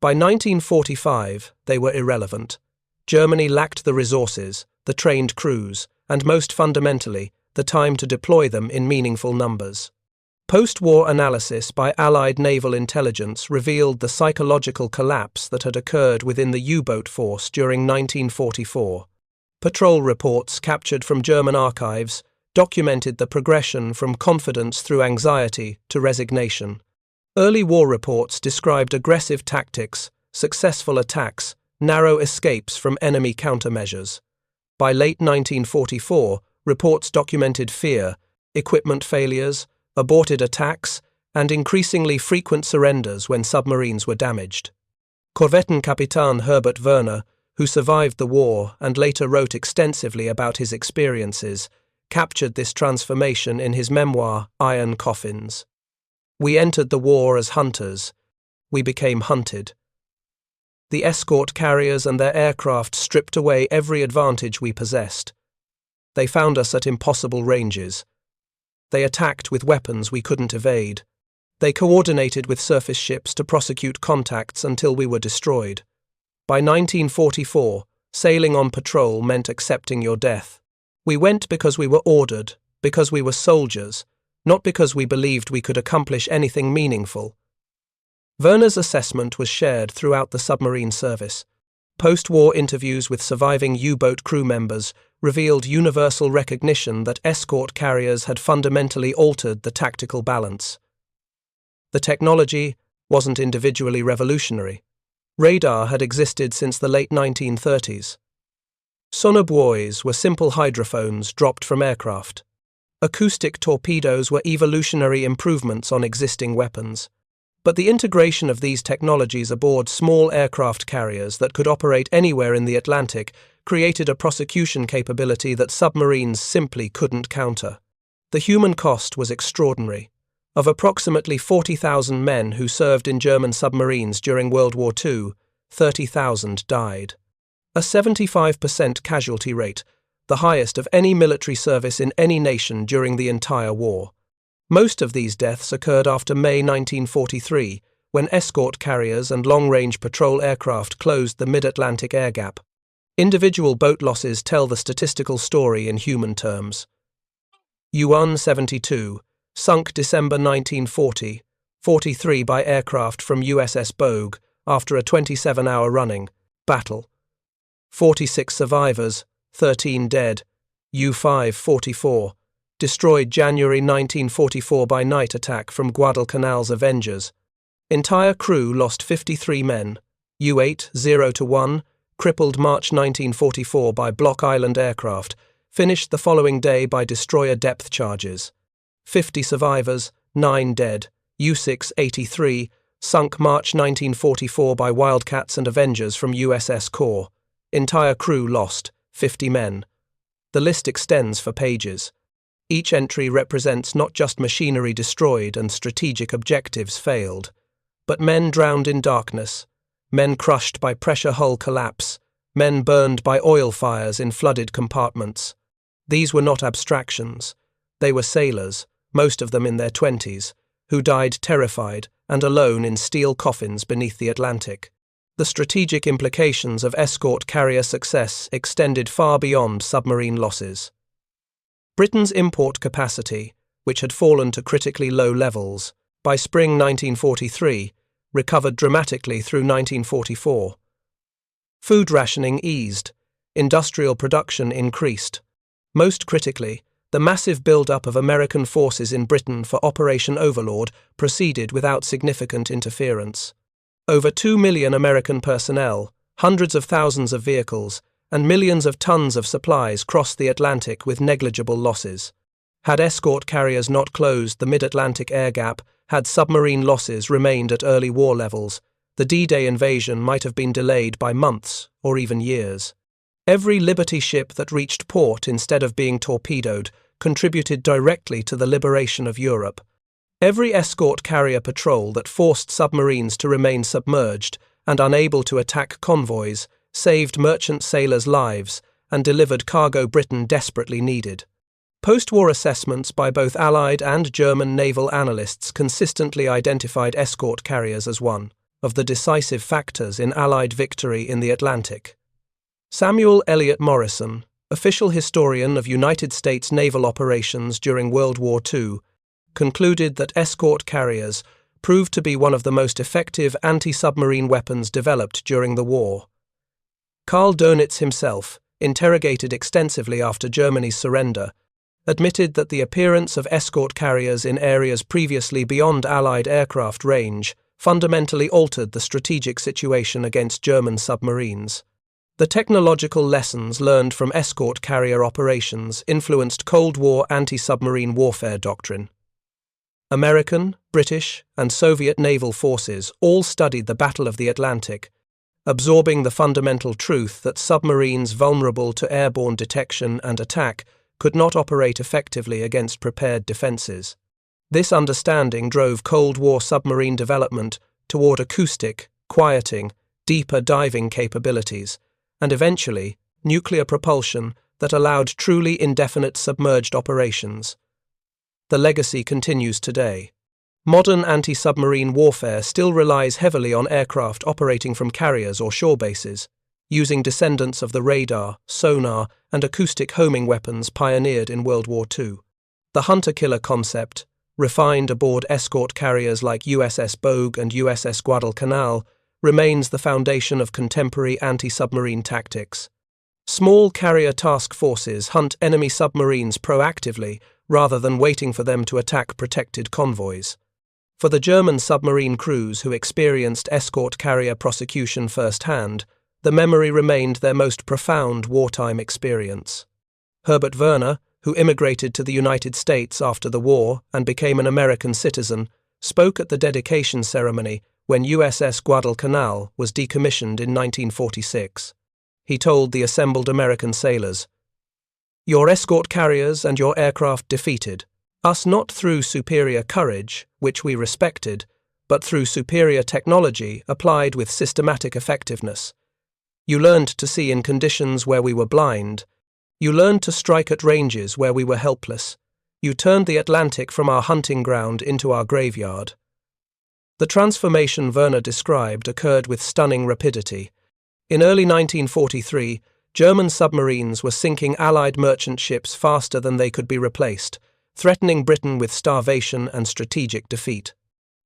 By 1945, they were irrelevant. Germany lacked the resources, the trained crews, and most fundamentally, the time to deploy them in meaningful numbers. Post-war analysis by Allied naval intelligence revealed the psychological collapse that had occurred within the U-boat force during 1944. Patrol reports captured from German archives documented the progression from confidence through anxiety to resignation. Early war reports described aggressive tactics, successful attacks, narrow escapes from enemy countermeasures. By late 1944, reports documented fear, equipment failures, aborted attacks, and increasingly frequent surrenders when submarines were damaged. Korvettenkapitän Herbert Werner, who survived the war and later wrote extensively about his experiences, captured this transformation in his memoir, Iron Coffins. We entered the war as hunters. We became hunted. The escort carriers and their aircraft stripped away every advantage we possessed. They found us at impossible ranges. They attacked with weapons we couldn't evade. They coordinated with surface ships to prosecute contacts until we were destroyed. By 1944, sailing on patrol meant accepting your death. We went because we were ordered, because we were soldiers, not because we believed we could accomplish anything meaningful. Werner's assessment was shared throughout the submarine service. Post-war interviews with surviving U-boat crew members revealed universal recognition that escort carriers had fundamentally altered the tactical balance. The technology wasn't individually revolutionary. Radar had existed since the late 1930s. Sonobuoys were simple hydrophones dropped from aircraft. Acoustic torpedoes were evolutionary improvements on existing weapons. But the integration of these technologies aboard small aircraft carriers that could operate anywhere in the Atlantic created a prosecution capability that submarines simply couldn't counter. The human cost was extraordinary. Of approximately 40,000 men who served in German submarines during World War II, 30,000 died. A 75% casualty rate, the highest of any military service in any nation during the entire war. Most of these deaths occurred after May 1943, when escort carriers and long-range patrol aircraft closed the mid-Atlantic air gap. Individual boat losses tell the statistical story in human terms. U-172, sunk December 1940, 43 by aircraft from USS Bogue after a 27-hour running battle. 46 survivors, 13 dead. U-544, destroyed January 1944 by night attack from Guadalcanal's Avengers. Entire crew lost 53 men. U-8, 0-1, crippled March 1944 by Block Island aircraft, finished the following day by destroyer depth charges. 50 survivors, 9 dead. U-6, 83, sunk March 1944 by Wildcats and Avengers from USS Core. Entire crew lost, 50 men. The list extends for pages. Each entry represents not just machinery destroyed and strategic objectives failed, but men drowned in darkness, men crushed by pressure hull collapse, men burned by oil fires in flooded compartments. These were not abstractions. They were sailors, most of them in their 20s, who died terrified and alone in steel coffins beneath the Atlantic. The strategic implications of escort carrier success extended far beyond submarine losses. Britain's import capacity, which had fallen to critically low levels, by spring 1943, recovered dramatically through 1944. Food rationing eased, industrial production increased. Most critically, the massive build-up of American forces in Britain for Operation Overlord proceeded without significant interference. Over 2 million American personnel, hundreds of thousands of vehicles, and millions of tons of supplies crossed the Atlantic with negligible losses. Had escort carriers not closed the mid-Atlantic air gap, had submarine losses remained at early war levels, the D-Day invasion might have been delayed by months or even years. Every Liberty ship that reached port instead of being torpedoed contributed directly to the liberation of Europe. Every escort carrier patrol that forced submarines to remain submerged and unable to attack convoys saved merchant sailors' lives and delivered cargo Britain desperately needed. Post-war assessments by both Allied and German naval analysts consistently identified escort carriers as one of the decisive factors in Allied victory in the Atlantic. Samuel Eliot Morison, official historian of United States naval operations during World War II, concluded that escort carriers proved to be one of the most effective anti-submarine weapons developed during the war. Karl Dönitz himself, interrogated extensively after Germany's surrender, admitted that the appearance of escort carriers in areas previously beyond Allied aircraft range fundamentally altered the strategic situation against German submarines. The technological lessons learned from escort carrier operations influenced Cold War anti-submarine warfare doctrine. American, British, and Soviet naval forces all studied the Battle of the Atlantic, absorbing the fundamental truth that submarines vulnerable to airborne detection and attack could not operate effectively against prepared defenses. This understanding drove Cold War submarine development toward acoustic, quieting, deeper diving capabilities, and eventually nuclear propulsion that allowed truly indefinite submerged operations. The legacy continues today. Modern anti-submarine warfare still relies heavily on aircraft operating from carriers or shore bases, using descendants of the radar, sonar, and acoustic homing weapons pioneered in World War II. The hunter-killer concept, refined aboard escort carriers like USS Bogue and USS Guadalcanal, remains the foundation of contemporary anti-submarine tactics. Small carrier task forces hunt enemy submarines proactively rather than waiting for them to attack protected convoys. For the German submarine crews who experienced escort carrier prosecution firsthand, the memory remained their most profound wartime experience. Herbert Werner, who immigrated to the United States after the war and became an American citizen, spoke at the dedication ceremony when USS Guadalcanal was decommissioned in 1946. He told the assembled American sailors, "Your escort carriers and your aircraft defeated. Us not through superior courage, which we respected, but through superior technology applied with systematic effectiveness. You learned to see in conditions where we were blind. You learned to strike at ranges where we were helpless. You turned the Atlantic from our hunting ground into our graveyard. The transformation Werner described occurred with stunning rapidity. In early 1943, German submarines were sinking Allied merchant ships faster than they could be replaced, threatening Britain with starvation and strategic defeat.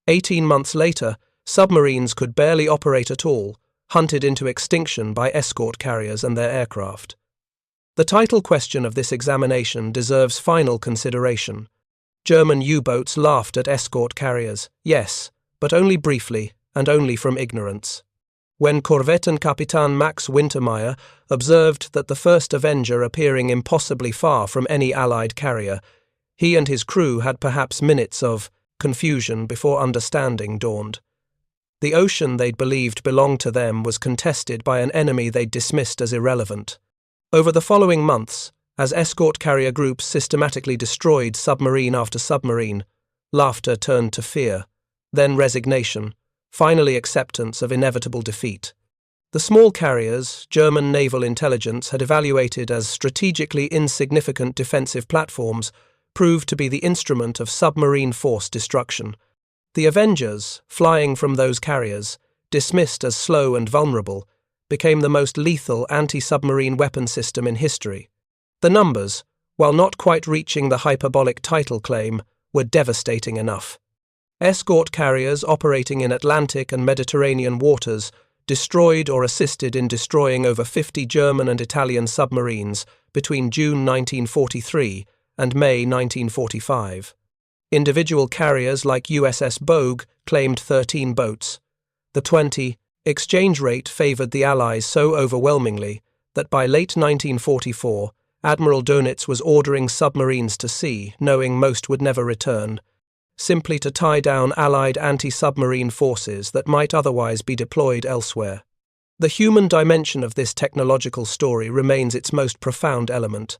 18 months later, submarines could barely operate at all, hunted into extinction by escort carriers and their aircraft. The title question of this examination deserves final consideration. German U-boats laughed at escort carriers, yes, but only briefly and only from ignorance. When Korvettenkapitän Max Wintermeyer observed that the first Avenger appearing impossibly far from any Allied carrier, he and his crew had perhaps minutes of confusion before understanding dawned. The ocean they'd believed belonged to them was contested by an enemy they'd dismissed as irrelevant. Over the following months, as escort carrier groups systematically destroyed submarine after submarine, laughter turned to fear, then resignation, finally acceptance of inevitable defeat. The small carriers German naval intelligence had evaluated as strategically insignificant defensive platforms proved to be the instrument of submarine force destruction. The Avengers, flying from those carriers, dismissed as slow and vulnerable, became the most lethal anti-submarine weapon system in history. The numbers, while not quite reaching the hyperbolic title claim, were devastating enough. Escort carriers operating in Atlantic and Mediterranean waters destroyed or assisted in destroying over 50 German and Italian submarines between June 1943 and May 1945. Individual carriers like USS Bogue claimed 13 boats. The 20 exchange rate favoured the Allies so overwhelmingly that by late 1944, Admiral Dönitz was ordering submarines to sea, knowing most would never return, simply to tie down Allied anti-submarine forces that might otherwise be deployed elsewhere. The human dimension of this technological story remains its most profound element.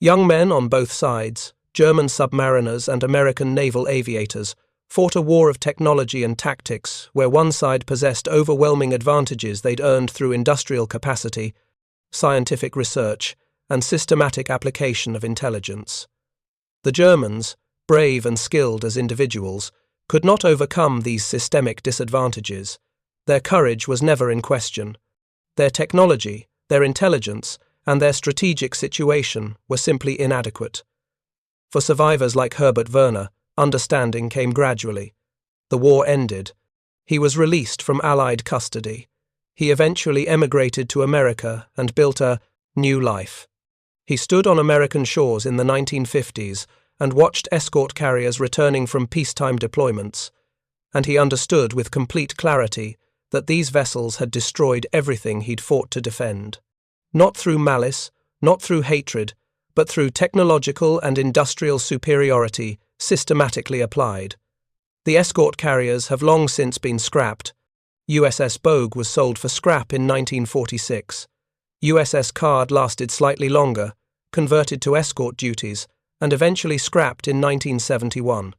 Young men on both sides, German submariners and American naval aviators, fought a war of technology and tactics where one side possessed overwhelming advantages they'd earned through industrial capacity, scientific research, and systematic application of intelligence. The Germans, brave and skilled as individuals, could not overcome these systemic disadvantages. Their courage was never in question. Their technology, their intelligence, and their strategic situation were simply inadequate. For survivors like Herbert Werner, understanding came gradually. The war ended. He was released from Allied custody. He eventually emigrated to America and built a new life. He stood on American shores in the 1950s and watched escort carriers returning from peacetime deployments, and he understood with complete clarity that these vessels had destroyed everything he'd fought to defend. Not through malice, not through hatred, but through technological and industrial superiority systematically applied. The escort carriers have long since been scrapped. USS Bogue was sold for scrap in 1946. USS Card lasted slightly longer, converted to escort duties, and eventually scrapped in 1971.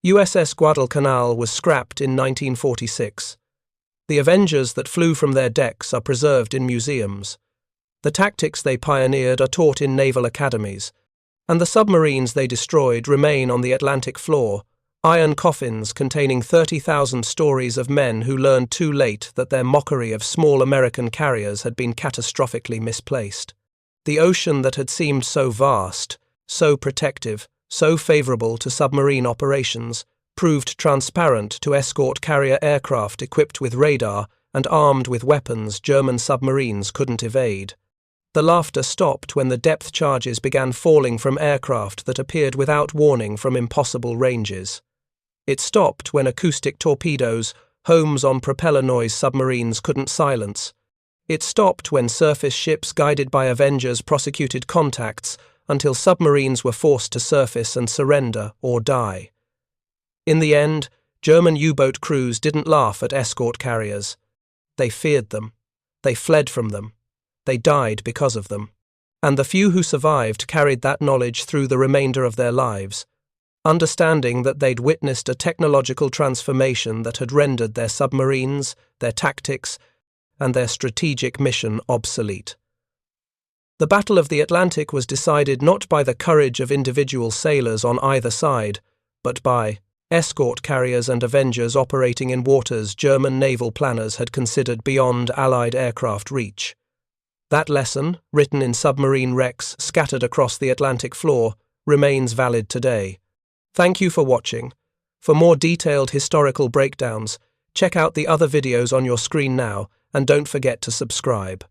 USS Guadalcanal was scrapped in 1946. The Avengers that flew from their decks are preserved in museums. The tactics they pioneered are taught in naval academies, and the submarines they destroyed remain on the Atlantic floor, iron coffins containing 30,000 stories of men who learned too late that their mockery of small American carriers had been catastrophically misplaced. The ocean that had seemed so vast, so protective, so favorable to submarine operations, proved transparent to escort carrier aircraft equipped with radar and armed with weapons German submarines couldn't evade. The laughter stopped when the depth charges began falling from aircraft that appeared without warning from impossible ranges. It stopped when acoustic torpedoes, homes on propeller noise submarines couldn't silence. It stopped when surface ships guided by Avengers prosecuted contacts until submarines were forced to surface and surrender or die. In the end, German U-boat crews didn't laugh at escort carriers. They feared them. They fled from them. They died because of them. And the few who survived carried that knowledge through the remainder of their lives. understanding that they'd witnessed a technological transformation that had rendered their submarines, their tactics, and their strategic mission obsolete. The Battle of the Atlantic was decided not by the courage of individual sailors on either side, but by escort carriers and Avengers operating in waters German naval planners had considered beyond Allied aircraft reach. That lesson, written in submarine wrecks scattered across the Atlantic floor, remains valid today. Thank you for watching. For more detailed historical breakdowns, check out the other videos on your screen now, and don't forget to subscribe.